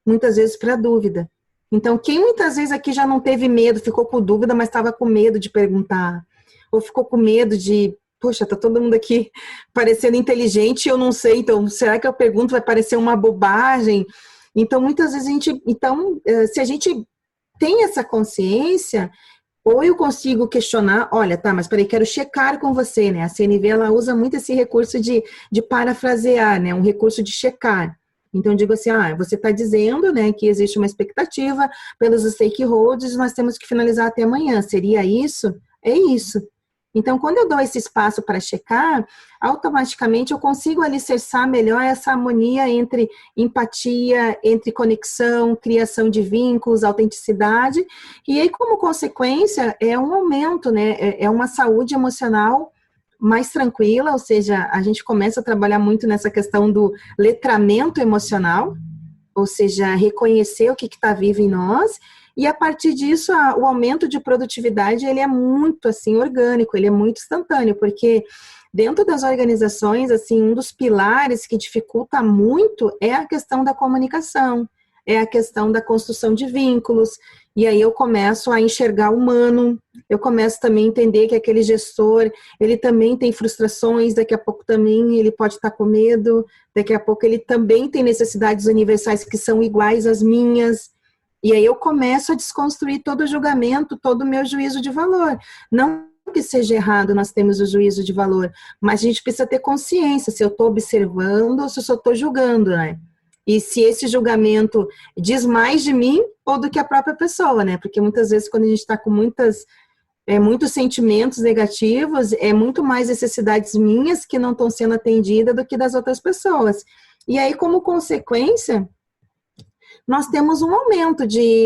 muitas vezes, para dúvida. Então, quem muitas vezes aqui já não teve medo, ficou com dúvida, mas estava com medo de perguntar, ou ficou com medo de poxa, tá todo mundo aqui parecendo inteligente, eu não sei, então, será que eu pergunto, vai parecer uma bobagem? Então, muitas vezes se a gente tem essa consciência, ou eu consigo questionar, olha, mas peraí, quero checar com você, né? A CNV, ela usa muito esse recurso de parafrasear, né? Um recurso de checar. Então, eu digo assim, você está dizendo, né, que existe uma expectativa pelos stakeholders, nós temos que finalizar até amanhã. Seria isso? É isso. Então, quando eu dou esse espaço para checar, automaticamente eu consigo alicerçar melhor essa harmonia entre empatia, entre conexão, criação de vínculos, autenticidade, e aí, como consequência, é um aumento, né? É uma saúde emocional mais tranquila, ou seja, a gente começa a trabalhar muito nessa questão do letramento emocional, ou seja, reconhecer o que está vivo em nós. E a partir disso, o aumento de produtividade, ele é muito, assim, orgânico, ele é muito instantâneo, porque dentro das organizações, assim, um dos pilares que dificulta muito é a questão da comunicação, é a questão da construção de vínculos, e aí eu começo a enxergar o humano, eu começo também a entender que aquele gestor, ele também tem frustrações, daqui a pouco também ele pode estar com medo, daqui a pouco ele também tem necessidades universais que são iguais às minhas. E aí eu começo a desconstruir todo o julgamento, todo o meu juízo de valor. Não que seja errado nós temos o juízo de valor, mas a gente precisa ter consciência se eu estou observando ou se eu só estou julgando, né? E se esse julgamento diz mais de mim ou do que a própria pessoa, né? Porque muitas vezes quando a gente está com muitos sentimentos negativos, é muito mais necessidades minhas que não estão sendo atendidas do que das outras pessoas. E aí, como consequência, nós temos um aumento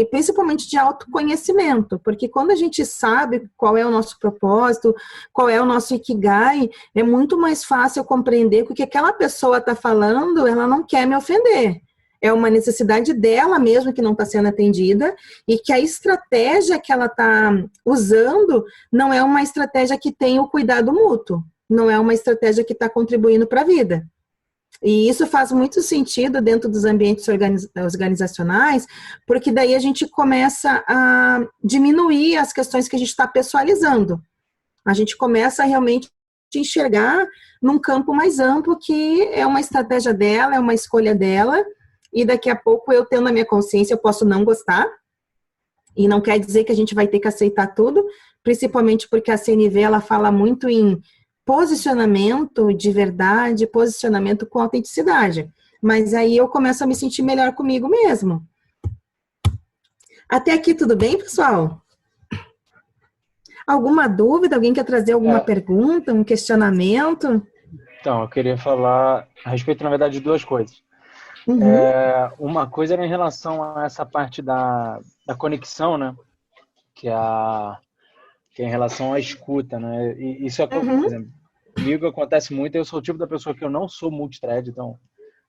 principalmente de autoconhecimento, porque quando a gente sabe qual é o nosso propósito, qual é o nosso Ikigai, é muito mais fácil compreender que o que aquela pessoa está falando, ela não quer me ofender. é uma necessidade dela mesma que não está sendo atendida e que a estratégia que ela está usando não é uma estratégia que tem o cuidado mútuo, não é uma estratégia que está contribuindo para a vida. E isso faz muito sentido dentro dos ambientes organizacionais, porque daí a gente começa a diminuir as questões que a gente está pessoalizando. A gente começa a realmente enxergar num campo mais amplo que é uma estratégia dela, é uma escolha dela, e daqui a pouco eu tendo a minha consciência, eu posso não gostar, e não quer dizer que a gente vai ter que aceitar tudo, principalmente porque a CNV, ela fala muito em posicionamento de verdade, posicionamento com autenticidade. Mas aí eu começo a me sentir melhor comigo mesmo. Até aqui tudo bem, pessoal? Alguma dúvida? Alguém quer trazer alguma pergunta, um questionamento? Então, eu queria falar a respeito, na verdade, de duas coisas. Uma coisa era em relação a essa parte da conexão, né? Que é em relação à escuta, né? E isso, por exemplo, comigo acontece muito. Eu sou o tipo da pessoa que eu não sou multithread, então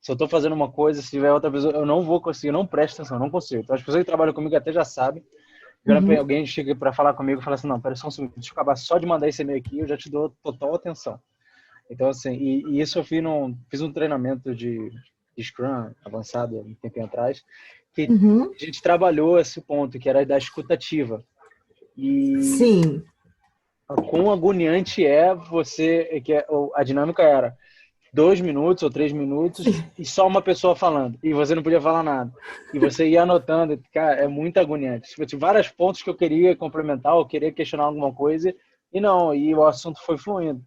se eu estou fazendo uma coisa, se tiver outra pessoa, eu não vou conseguir, eu não presto atenção, eu não consigo. Então as pessoas que trabalham comigo até já sabem. Alguém chega para falar comigo e fala assim, não, pera só um segundo, deixa eu acabar só de mandar esse e-mail aqui, eu já te dou total atenção. Então assim, e isso eu fiz um treinamento de Scrum avançado um tempinho atrás, que a gente trabalhou esse ponto, que era da escutativa. E sim, quão agoniante é a dinâmica era 2 minutos ou 3 minutos e só uma pessoa falando, e você não podia falar nada, e você ia anotando, cara, é muito agoniante. Eu tive vários pontos que eu queria complementar, eu queria questionar alguma coisa, e o assunto foi fluindo.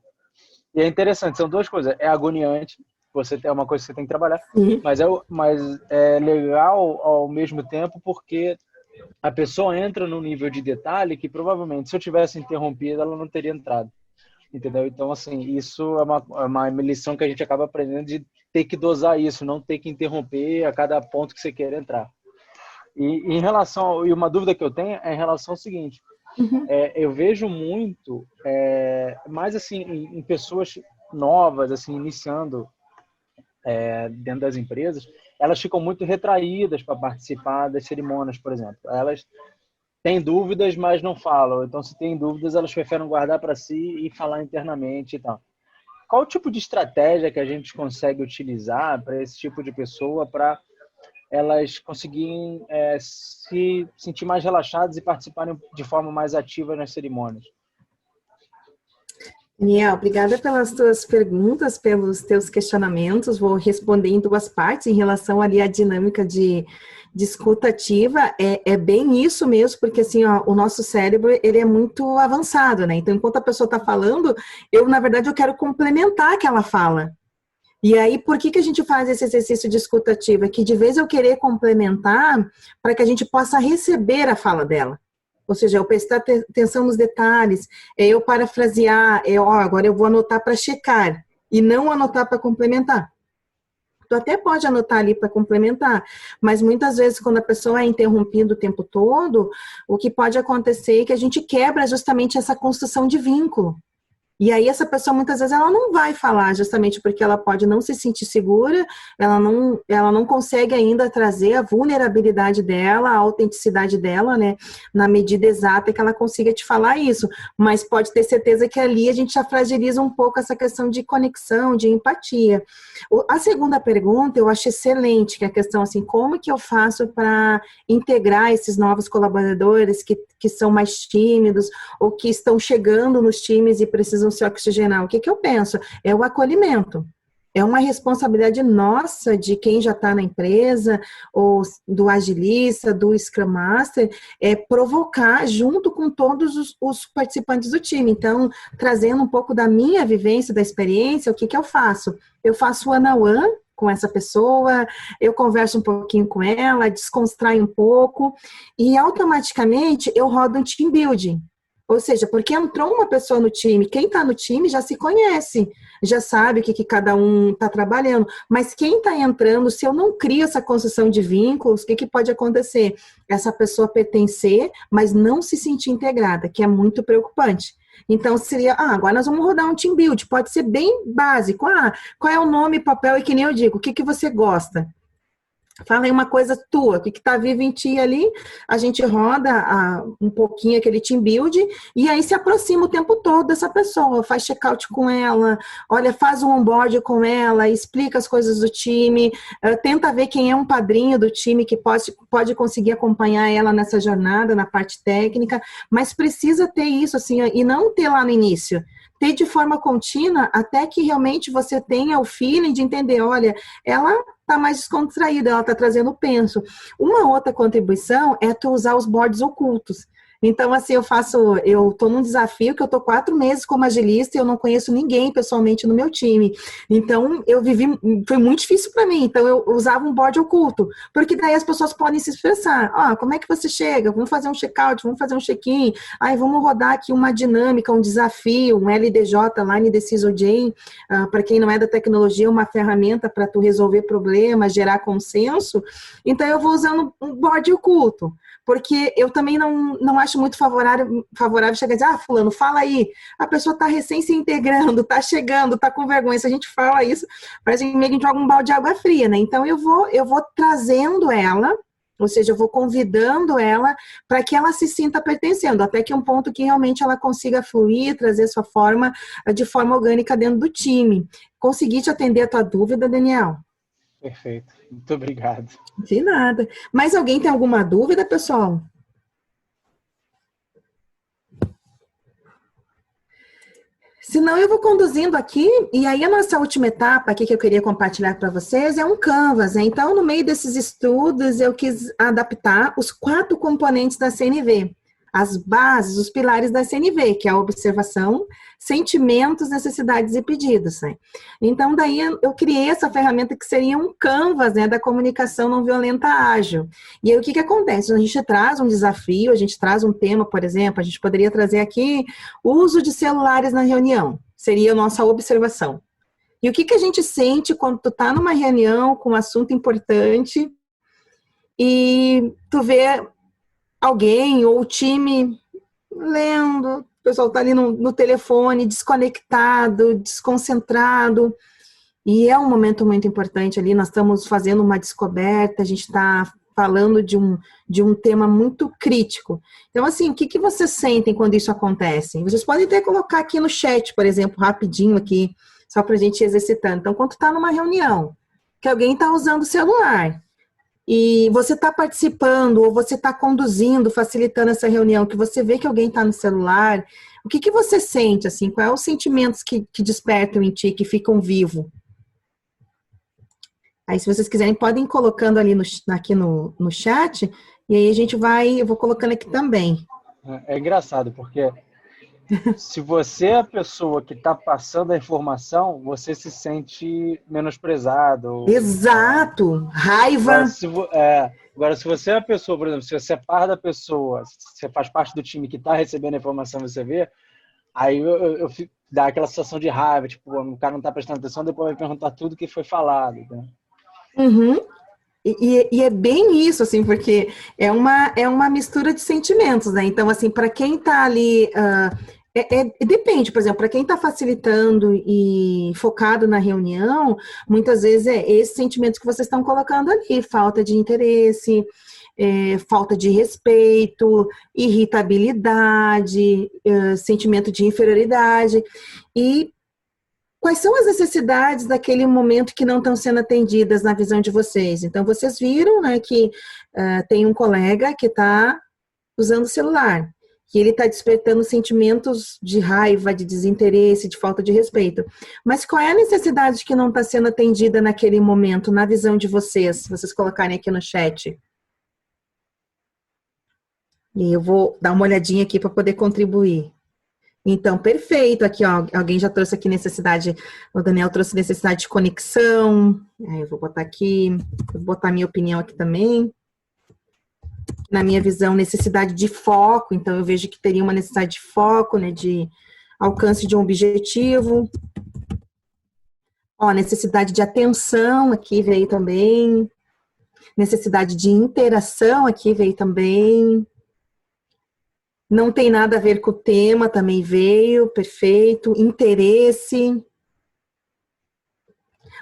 E é interessante, são duas coisas, é agoniante, é uma coisa que você tem que trabalhar, mas é legal ao mesmo tempo, porque a pessoa entra num nível de detalhe que provavelmente, se eu tivesse interrompido, ela não teria entrado. Entendeu? Então, assim, isso é uma lição que a gente acaba aprendendo, de ter que dosar isso, não ter que interromper a cada ponto que você quer entrar. E uma dúvida que eu tenho é em relação ao seguinte, eu vejo muito, mais assim, em pessoas novas, assim, iniciando dentro das empresas, elas ficam muito retraídas para participar das cerimônias, por exemplo. Elas têm dúvidas, mas não falam. Então, se tem dúvidas, elas preferem guardar para si e falar internamente e tal. Qual o tipo de estratégia que a gente consegue utilizar para esse tipo de pessoa, para elas conseguirem se sentir mais relaxadas e participarem de forma mais ativa nas cerimônias? Daniel, obrigada pelas tuas perguntas, pelos teus questionamentos. Vou responder em duas partes em relação ali à dinâmica de escuta ativa. É bem isso mesmo, porque assim, ó, o nosso cérebro, ele é muito avançado, né? Então, enquanto a pessoa está falando, na verdade, eu quero complementar aquela fala. E aí, por que a gente faz esse exercício de escuta ativa? Que de vez eu querer complementar para que a gente possa receber a fala dela. Ou seja, eu prestar atenção nos detalhes, eu parafrasear, agora eu vou anotar para checar, e não anotar para complementar. Tu até pode anotar ali para complementar, mas muitas vezes quando a pessoa é interrompida o tempo todo, o que pode acontecer é que a gente quebra justamente essa construção de vínculo. E aí essa pessoa muitas vezes ela não vai falar, justamente porque ela pode não se sentir segura, ela não consegue ainda trazer a vulnerabilidade dela, a autenticidade dela, né, na medida exata que ela consiga te falar isso, mas pode ter certeza que ali a gente já fragiliza um pouco essa questão de conexão, de empatia. A segunda pergunta eu acho excelente, que é a questão assim, como que eu faço para integrar esses novos colaboradores que são mais tímidos, ou que estão chegando nos times e precisam se oxigenar? O que eu penso? É o acolhimento. É uma responsabilidade nossa, de quem já está na empresa, ou do agilista, do Scrum Master, provocar junto com todos os participantes do time. Então, trazendo um pouco da minha vivência, da experiência, o que eu faço? Eu faço one-on-one com essa pessoa, eu converso um pouquinho com ela, desconstraio um pouco, e automaticamente eu rodo um team building. Ou seja, porque entrou uma pessoa no time, quem está no time já se conhece, já sabe o que cada um está trabalhando, mas quem está entrando, se eu não crio essa construção de vínculos, o que pode acontecer? Essa pessoa pertencer, mas não se sentir integrada, que é muito preocupante. Então, seria, agora nós vamos rodar um team build, pode ser bem básico. Qual é o nome, papel, e que nem eu digo, o que você gosta? Fala aí uma coisa tua, o que está vivo em ti ali, a gente roda um pouquinho aquele team build e aí se aproxima o tempo todo dessa pessoa, faz check-out com ela, olha, faz um onboard com ela, explica as coisas do time, tenta ver quem é um padrinho do time que pode conseguir acompanhar ela nessa jornada, na parte técnica, mas precisa ter isso, assim, e não ter lá no início. Ter de forma contínua até que realmente você tenha o feeling de entender, olha, ela está mais descontraída, ela está trazendo penso. Uma outra contribuição é tu usar os boards ocultos. Então, assim, eu estou num desafio que eu estou 4 meses como agilista e eu não conheço ninguém pessoalmente no meu time. Então, foi muito difícil para mim. Então, eu usava um board oculto, porque daí as pessoas podem se expressar. Como é que você chega? Vamos fazer um check-out, vamos fazer um check-in. Vamos rodar aqui uma dinâmica, um desafio, um LDJ, Line Decision Chain. Para quem não é da tecnologia, uma ferramenta para tu resolver problemas, gerar consenso. Então, eu vou usando um board oculto. Porque eu também não acho muito favorável chegar e dizer, fulano, fala aí. A pessoa está recém se integrando, está chegando, está com vergonha. Se a gente fala isso, parece que meio que a gente joga um balde de água fria, né? Então, eu vou trazendo ela, ou seja, eu vou convidando ela para que ela se sinta pertencendo, até que um ponto que realmente ela consiga fluir, trazer sua forma de forma orgânica dentro do time. Consegui te atender a tua dúvida, Daniel? Perfeito. Muito obrigado. De nada. Mais alguém tem alguma dúvida, pessoal? Senão eu vou conduzindo aqui, e aí a nossa última etapa aqui que eu queria compartilhar para vocês é um Canvas, né? Então, no meio desses estudos, eu quis adaptar os 4 componentes da CNV, as bases, os pilares da CNV, que é a observação, sentimentos, necessidades e pedidos, né? Então, daí eu criei essa ferramenta que seria um Canvas, né, da comunicação não violenta ágil. E aí, o que acontece? A gente traz um desafio, a gente traz um tema, por exemplo, a gente poderia trazer aqui o uso de celulares na reunião, seria a nossa observação. E o que a gente sente quando tu tá numa reunião com um assunto importante e tu vê alguém ou o time lendo, o pessoal tá ali no telefone, desconectado, desconcentrado, e é um momento muito importante ali, nós estamos fazendo uma descoberta, a gente está falando de um tema muito crítico. Então, assim, o que vocês sentem quando isso acontece? Vocês podem até colocar aqui no chat, por exemplo, rapidinho aqui, só para a gente ir exercitando. Então, quando está numa reunião, que alguém está usando o celular, e você está participando, ou você está conduzindo, facilitando essa reunião, que você vê que alguém está no celular, o que você sente, assim? Quais são os sentimentos que despertam em ti, que ficam vivos? Aí, se vocês quiserem, podem ir colocando ali aqui no chat, e aí eu vou colocando aqui também. É engraçado, porque se você é a pessoa que está passando a informação, você se sente menosprezado. Exato! Raiva! Agora, se você é a pessoa, por exemplo, se você é par da pessoa, você faz parte do time que está recebendo a informação, você vê, aí eu dá aquela sensação de raiva, tipo, o cara não está prestando atenção, depois vai perguntar tudo que foi falado, né? Uhum. E é bem isso, assim, porque é uma mistura de sentimentos, né? Então, assim, para quem está ali, depende, por exemplo, para quem está facilitando e focado na reunião, muitas vezes é esses sentimentos que vocês estão colocando ali, falta de interesse, falta de respeito, irritabilidade, sentimento de inferioridade, e quais são as necessidades daquele momento que não estão sendo atendidas na visão de vocês? Então, vocês viram, né, que tem um colega que está usando o celular, que ele está despertando sentimentos de raiva, de desinteresse, de falta de respeito. Mas qual é a necessidade que não está sendo atendida naquele momento, na visão de vocês? Se vocês colocarem aqui no chat. E eu vou dar uma olhadinha aqui para poder contribuir. Então, perfeito. Aqui, ó, alguém já trouxe aqui necessidade, o Daniel trouxe necessidade de conexão. Aí eu vou botar aqui, vou botar minha opinião aqui também. Na minha visão, necessidade de foco. Então, eu vejo que teria uma necessidade de foco, né, de alcance de um objetivo. Ó, necessidade de atenção aqui veio também. Necessidade de interação aqui veio também. Não tem nada a ver com o tema, também veio, perfeito. Interesse.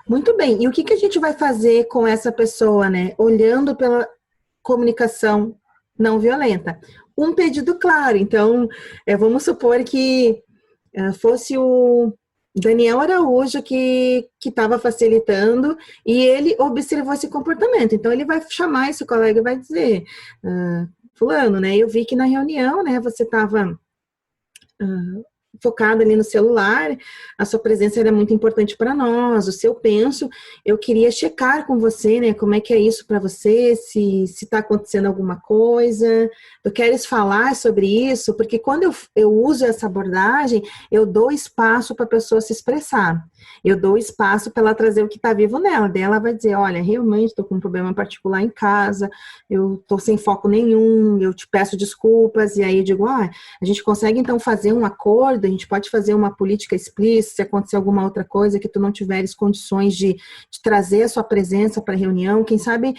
Muito bem. E o que que a gente vai fazer com essa pessoa, né? Olhando pela comunicação não violenta. Um pedido claro. Então, vamos supor que fosse o Daniel Araújo que estava facilitando e ele observou esse comportamento. Então, ele vai chamar esse colega e vai dizer, fulano, né? Eu vi que na reunião, né, você estava focado ali no celular, a sua presença era muito importante para nós, o seu penso, eu queria checar com você, né, como é que é isso para você, se está acontecendo alguma coisa, tu queres falar sobre isso, porque quando eu uso essa abordagem, eu dou espaço para a pessoa se expressar, eu dou espaço para ela trazer o que está vivo nela, daí ela vai dizer, olha, realmente estou com um problema particular em casa, eu estou sem foco nenhum, eu te peço desculpas, e aí eu digo, a gente consegue então fazer um acordo, a gente pode fazer uma política explícita, se acontecer alguma outra coisa que tu não tiveres condições de trazer a sua presença para a reunião, quem sabe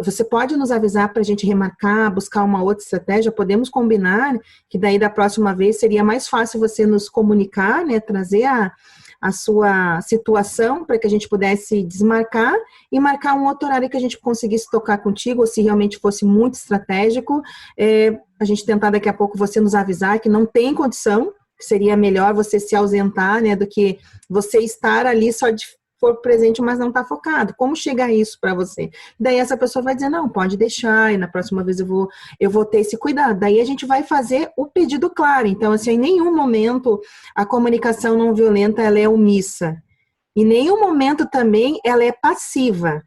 você pode nos avisar para a gente remarcar, buscar uma outra estratégia, podemos combinar, que daí da próxima vez seria mais fácil você nos comunicar, né, trazer a sua situação para que a gente pudesse desmarcar e marcar um outro horário que a gente conseguisse tocar contigo, ou se realmente fosse muito estratégico, a gente tentar daqui a pouco você nos avisar que não tem condição, que seria melhor você se ausentar, né, do que você estar ali só de for presente, mas não está focado. Como chegar isso para você? Daí essa pessoa vai dizer, não, pode deixar, e na próxima vez eu vou ter esse cuidado. Daí a gente vai fazer o pedido claro. Então, assim, em nenhum momento a comunicação não violenta, ela é omissa. Em nenhum momento também ela é passiva.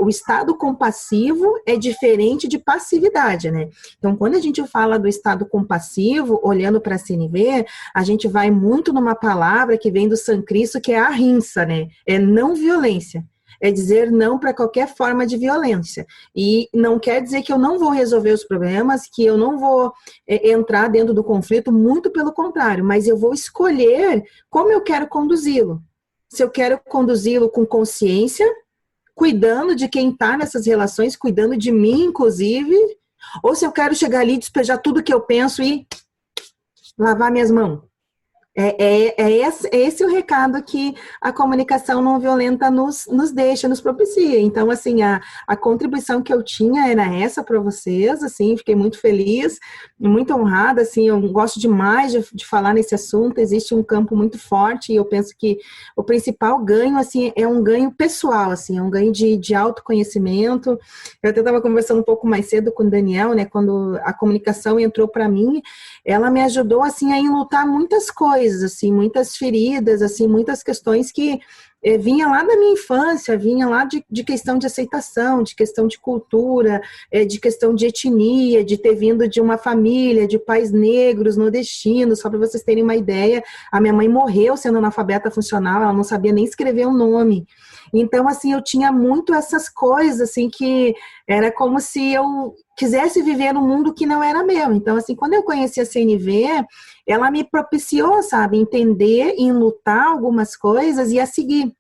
O estado compassivo é diferente de passividade, né? Então, quando a gente fala do estado compassivo, olhando para a CNV, a gente vai muito numa palavra que vem do sânscrito, que é ahimsa, né? É não violência. É dizer não para qualquer forma de violência. E não quer dizer que eu não vou resolver os problemas, que eu não vou entrar dentro do conflito, muito pelo contrário, mas eu vou escolher como eu quero conduzi-lo. Se eu quero conduzi-lo com consciência, cuidando de quem está nessas relações, cuidando de mim, inclusive, ou se eu quero chegar ali, despejar tudo que eu penso e lavar minhas mãos. Esse o recado que a comunicação não violenta nos deixa, nos propicia. Então, assim, a contribuição que eu tinha era essa para vocês, assim, fiquei muito feliz, muito honrada, assim, eu gosto demais de falar nesse assunto, existe um campo muito forte e eu penso que o principal ganho, assim, é um ganho pessoal, assim, é um ganho de autoconhecimento. Eu até estava conversando um pouco mais cedo com o Daniel, né, quando a comunicação entrou para mim, ela me ajudou, assim, a enlutar muitas coisas, assim, muitas feridas, assim, muitas questões que vinha lá da minha infância, vinha lá de questão de aceitação, de questão de cultura, de questão de etnia, de ter vindo de uma família, de pais negros, nordestinos, só para vocês terem uma ideia, a minha mãe morreu sendo analfabeta funcional, ela não sabia nem escrever o nome. Então, assim, eu tinha muito essas coisas, assim, que era como se eu quisesse viver num mundo que não era meu. Então, assim, quando eu conheci a CNV, ela me propiciou, sabe, entender e lutar algumas coisas e a seguir.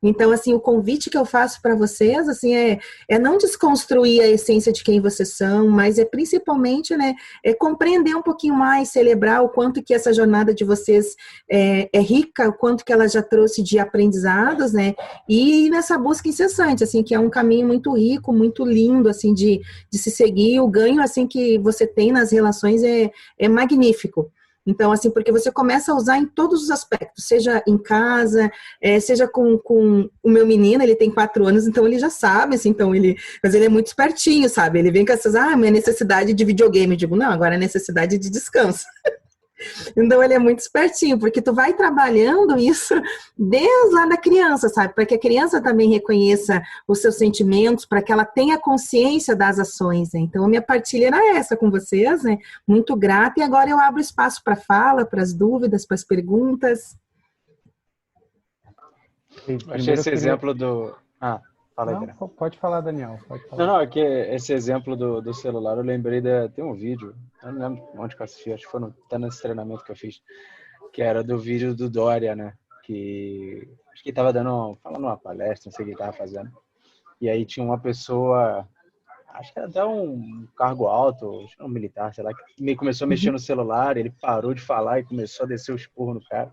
Então, assim, o convite que eu faço para vocês, assim, é não desconstruir a essência de quem vocês são, mas é principalmente, né, compreender um pouquinho mais, celebrar o quanto que essa jornada de vocês é rica, o quanto que ela já trouxe de aprendizados, né, e nessa busca incessante, assim, que é um caminho muito rico, muito lindo, assim, de se seguir, o ganho, assim, que você tem nas relações é magnífico. Então, assim, porque você começa a usar em todos os aspectos, seja em casa, seja com o meu menino, ele tem 4 anos, então ele já sabe, assim, mas ele é muito espertinho, sabe? Ele vem com essas, minha necessidade de videogame. Eu digo, não, agora é necessidade de descanso. Então, ele é muito espertinho, porque tu vai trabalhando isso desde lá da criança, sabe? Para que a criança também reconheça os seus sentimentos, para que ela tenha consciência das ações, né? Então, a minha partilha era essa com vocês, né? Muito grata, e agora eu abro espaço para fala, para as dúvidas, para as perguntas. Achei esse exemplo do... fala aí, Não, Daniel. pode falar, Daniel. Pode falar. Não, é que esse exemplo do celular, eu lembrei tem um vídeo, eu não lembro onde que eu assisti, acho que foi até nesse treinamento que eu fiz, que era do vídeo do Dória, né? Que acho que ele tava falando uma palestra, não sei o que ele tava fazendo. E aí tinha uma pessoa, acho que era até um cargo alto, acho que era um militar, sei lá, que começou a mexer no celular, ele parou de falar e começou a descer o esporro no cara.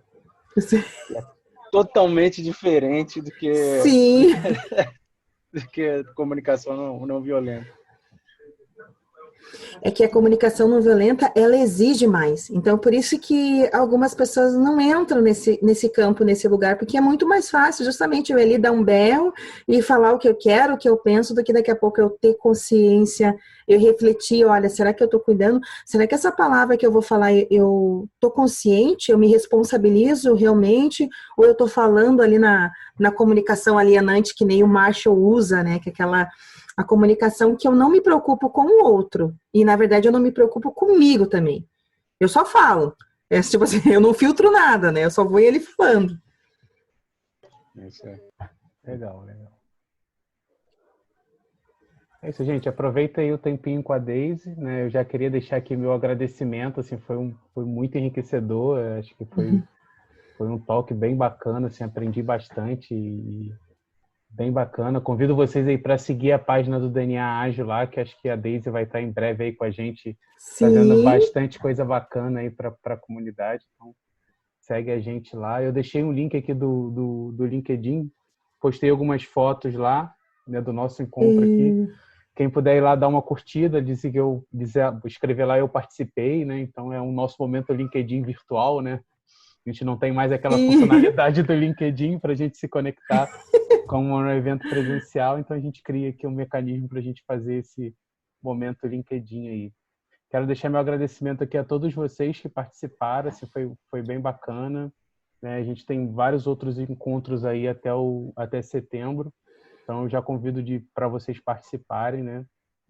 totalmente diferente Sim. do que comunicação não violenta. É que a comunicação não violenta, ela exige mais. Então, por isso que algumas pessoas não entram nesse campo, nesse lugar, porque é muito mais fácil justamente eu ir ali dar um berro e falar o que eu quero, o que eu penso, do que daqui a pouco eu ter consciência, eu refletir, olha, será que eu estou cuidando? Será que essa palavra que eu vou falar, eu estou consciente, eu me responsabilizo realmente, ou eu estou falando ali na comunicação alienante que nem o Marshall usa, né, que é a comunicação que eu não me preocupo com o outro. E, na verdade, eu não me preocupo comigo também. Eu só falo. É, tipo assim, eu não filtro nada, né? Eu só vou ele falando. Isso é legal, legal. É isso, gente. Aproveita aí o tempinho com a Daisy, né? Eu já queria deixar aqui meu agradecimento, assim, foi muito enriquecedor. Eu acho que foi um talk bem bacana, assim, aprendi bastante e bem bacana. Convido vocês aí para seguir a página do DNA Ágil lá, que acho que a Daisy vai estar em breve aí com a gente, trazendo bastante coisa bacana aí para a comunidade. Então, segue a gente lá. Eu deixei um link aqui do LinkedIn, postei algumas fotos lá, né, do nosso encontro aqui. Quem puder ir lá dar uma curtida, escrever lá, eu participei, né? Então é um nosso momento LinkedIn virtual, né? A gente não tem mais aquela funcionalidade do LinkedIn para a gente se conectar como um evento presencial, então a gente cria aqui um mecanismo para a gente fazer esse momento LinkedIn aí. Quero deixar meu agradecimento aqui a todos vocês que participaram, assim, foi bem bacana, né? A gente tem vários outros encontros aí até setembro, então eu já convido para vocês participarem, né?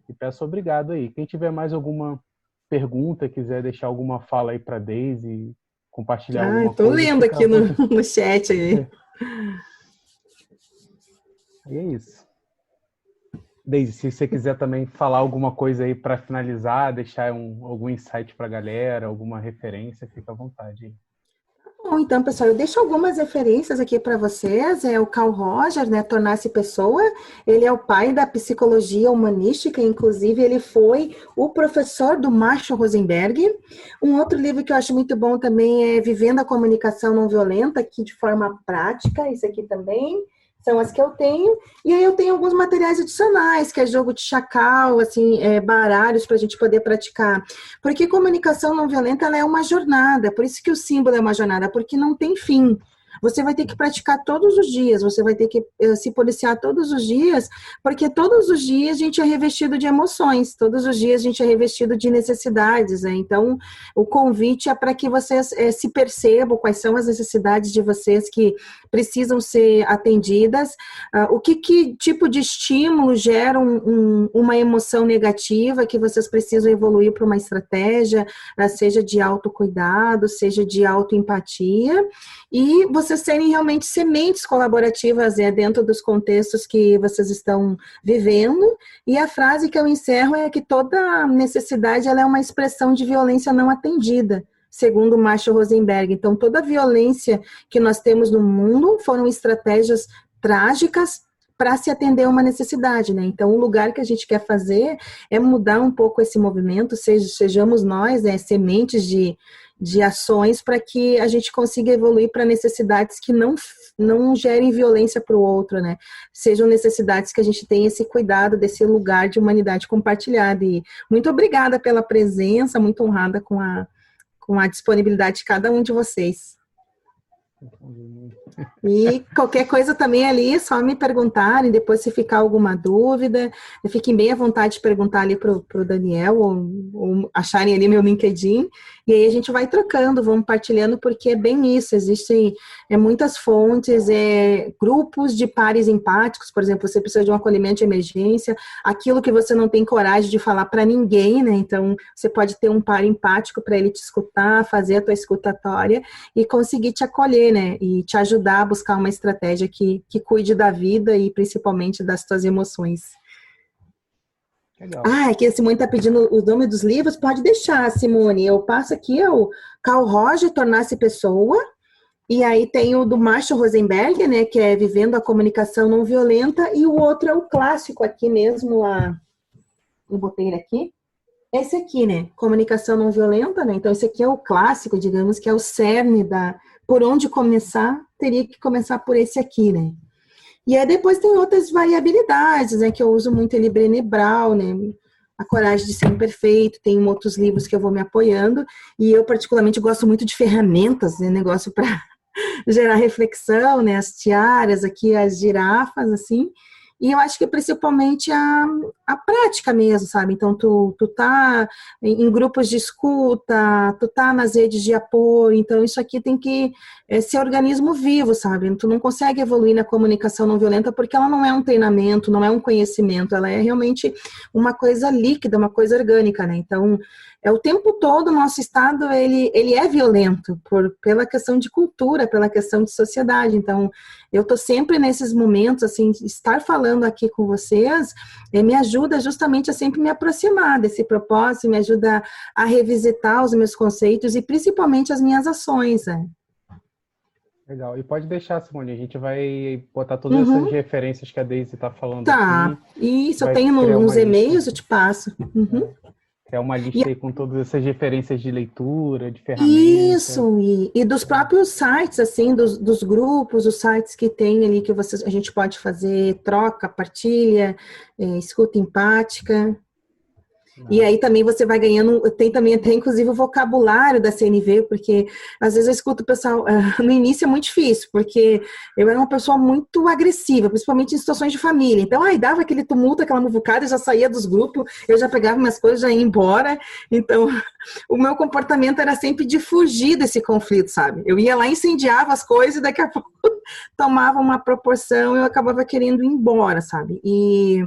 E peço obrigado aí. Quem tiver mais alguma pergunta, quiser deixar alguma fala aí para a Daisy, compartilhar alguma tô coisa. lendo aqui no chat aí. E é isso. Daisy, se você quiser também falar alguma coisa aí para finalizar, deixar algum insight para a galera, alguma referência, fica à vontade aí. Bom, então, pessoal, eu deixo algumas referências aqui para vocês. É o Carl Rogers, né, Tornar-se Pessoa. Ele é o pai da psicologia humanística, inclusive ele foi o professor do Marshall Rosenberg. Um outro livro que eu acho muito bom também é Vivendo a Comunicação Não Violenta, aqui de forma prática, isso aqui também. São as que eu tenho, e aí eu tenho alguns materiais adicionais, que é jogo de chacal, assim, baralhos para a gente poder praticar. Porque comunicação não violenta, ela é uma jornada, por isso que o símbolo é uma jornada, porque não tem fim. Você vai ter que praticar todos os dias, você vai ter que se policiar todos os dias, porque todos os dias a gente é revestido de emoções, todos os dias a gente é revestido de necessidades, né? Então, o convite é para que vocês se percebam quais são as necessidades de vocês que precisam ser atendidas, o que tipo de estímulo gera uma emoção negativa que vocês precisam evoluir para uma estratégia, seja de autocuidado, seja de autoempatia, e vocês serem realmente sementes colaborativas dentro dos contextos que vocês estão vivendo. E a frase que eu encerro é que toda necessidade ela é uma expressão de violência não atendida, segundo Marshall Rosenberg. Então, toda violência que nós temos no mundo foram estratégias trágicas para se atender a uma necessidade, né? Então, o lugar que a gente quer fazer é mudar um pouco esse movimento, sejamos nós, sementes de ações para que a gente consiga evoluir para necessidades que não gerem violência para o outro, né? Sejam necessidades que a gente tenha esse cuidado desse lugar de humanidade compartilhada. E muito obrigada pela presença, muito honrada com a disponibilidade de cada um de vocês. E qualquer coisa também ali, é só me perguntarem, depois se ficar alguma dúvida, fiquem bem à vontade de perguntar ali pro Daniel, ou acharem ali meu LinkedIn, e aí a gente vai trocando, vamos partilhando, porque é bem isso, existem muitas fontes, grupos de pares empáticos, por exemplo, você precisa de um acolhimento de emergência, aquilo que você não tem coragem de falar para ninguém, né, então você pode ter um par empático para ele te escutar, fazer a tua escutatória e conseguir te acolher, né, e te ajudar a buscar uma estratégia que cuide da vida e principalmente das tuas emoções. Legal. Aqui a Simone está pedindo o nome dos livros, pode deixar, Simone, eu passo aqui, é o Carl Rogers, Tornar-se Pessoa, e aí tem o do Marshall Rosenberg, né, que é Vivendo a Comunicação Não Violenta, e o outro é o clássico aqui mesmo, eu botei ele aqui, esse aqui, né, Comunicação Não Violenta, né, então esse aqui é o clássico, digamos, que é o cerne por onde começar teria que começar por esse aqui, né? E aí depois tem outras variabilidades, né? Que eu uso muito ele Brené Brown, né? A Coragem de Ser Imperfeito, tem outros livros que eu vou me apoiando, e eu particularmente gosto muito de ferramentas, né? Negócio para gerar reflexão, né? As tiaras aqui, as girafas, assim. E eu acho que principalmente a prática mesmo, sabe? Então, tu tá em grupos de escuta, tu tá nas redes de apoio, então isso aqui tem que ser organismo vivo, sabe? Tu não consegue evoluir na comunicação não violenta porque ela não é um treinamento, não é um conhecimento, ela é realmente uma coisa líquida, uma coisa orgânica, né? Então, o tempo todo o nosso estado, ele é violento pela questão de cultura, pela questão de sociedade. Então, eu tô sempre nesses momentos, assim, estar falando aqui com vocês, me ajuda justamente a sempre me aproximar desse propósito, me ajuda a revisitar os meus conceitos e principalmente as minhas ações, né? Legal. E pode deixar, Simone, a gente vai botar todas essas referências que a Daisy está falando tá. aqui. Isso, eu tenho nos e-mails, eu te passo. É uma lista aí com todas essas referências de leitura, de ferramentas. Isso, e dos próprios sites, assim, dos grupos, os sites que tem ali que a gente pode fazer troca, partilha, escuta empática. E aí também você vai ganhando, tem também até inclusive o vocabulário da CNV, porque às vezes eu escuto o pessoal, no início é muito difícil, porque eu era uma pessoa muito agressiva, principalmente em situações de família, então aí dava aquele tumulto, aquela muvucada, eu já saía dos grupos, eu já pegava minhas coisas, já ia embora, então o meu comportamento era sempre de fugir desse conflito, sabe? Eu ia lá, incendiava as coisas e daqui a pouco tomava uma proporção e eu acabava querendo ir embora, sabe? E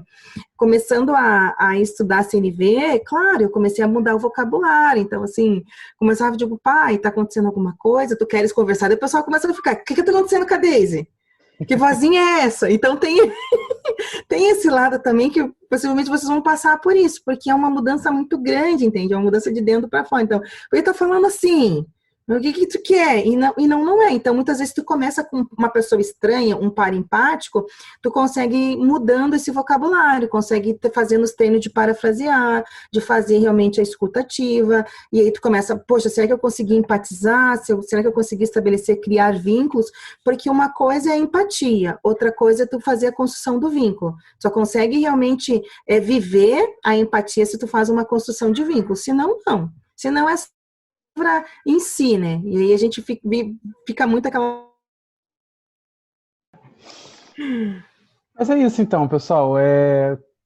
começando a estudar CNV, claro, eu comecei a mudar o vocabulário. Então, assim, começava a dizer, pai, tá acontecendo alguma coisa? Tu queres conversar? Daí o pessoal começa a ficar, o que tá acontecendo com a Daisy? Que vozinha é essa? Então, tem esse lado também que possivelmente vocês vão passar por isso, porque é uma mudança muito grande, entende? É uma mudança de dentro para fora. Então, ele tá falando assim, o que tu quer? E não é. Então, muitas vezes tu começa com uma pessoa estranha, um par empático, tu consegue ir mudando esse vocabulário, consegue fazendo os treinos de parafrasear, de fazer realmente a escuta ativa, e aí tu começa, poxa, será que eu consegui empatizar? Será que eu consegui estabelecer, criar vínculos? Porque uma coisa é a empatia, outra coisa é tu fazer a construção do vínculo. Tu só consegue realmente viver a empatia se tu faz uma construção de vínculo, senão não. Senão é em si, né? E aí a gente fica muito aquela... Mas é isso então, pessoal.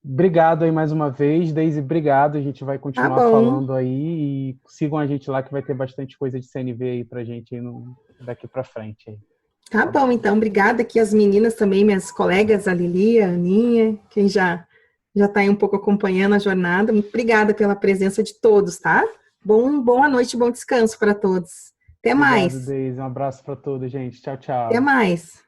Obrigado aí mais uma vez. Daisy, obrigado. A gente vai continuar falando aí e sigam a gente lá que vai ter bastante coisa de CNV aí pra gente aí daqui pra frente. Aí. Tá bom, então. Obrigada aqui as meninas também, minhas colegas, a Lili, a Aninha, quem já tá aí um pouco acompanhando a jornada. Muito obrigada pela presença de todos, tá? Boa noite, bom descanso para todos. Até mais. Obrigado, Daisy. Um abraço para todos, gente. Tchau, tchau. Até mais.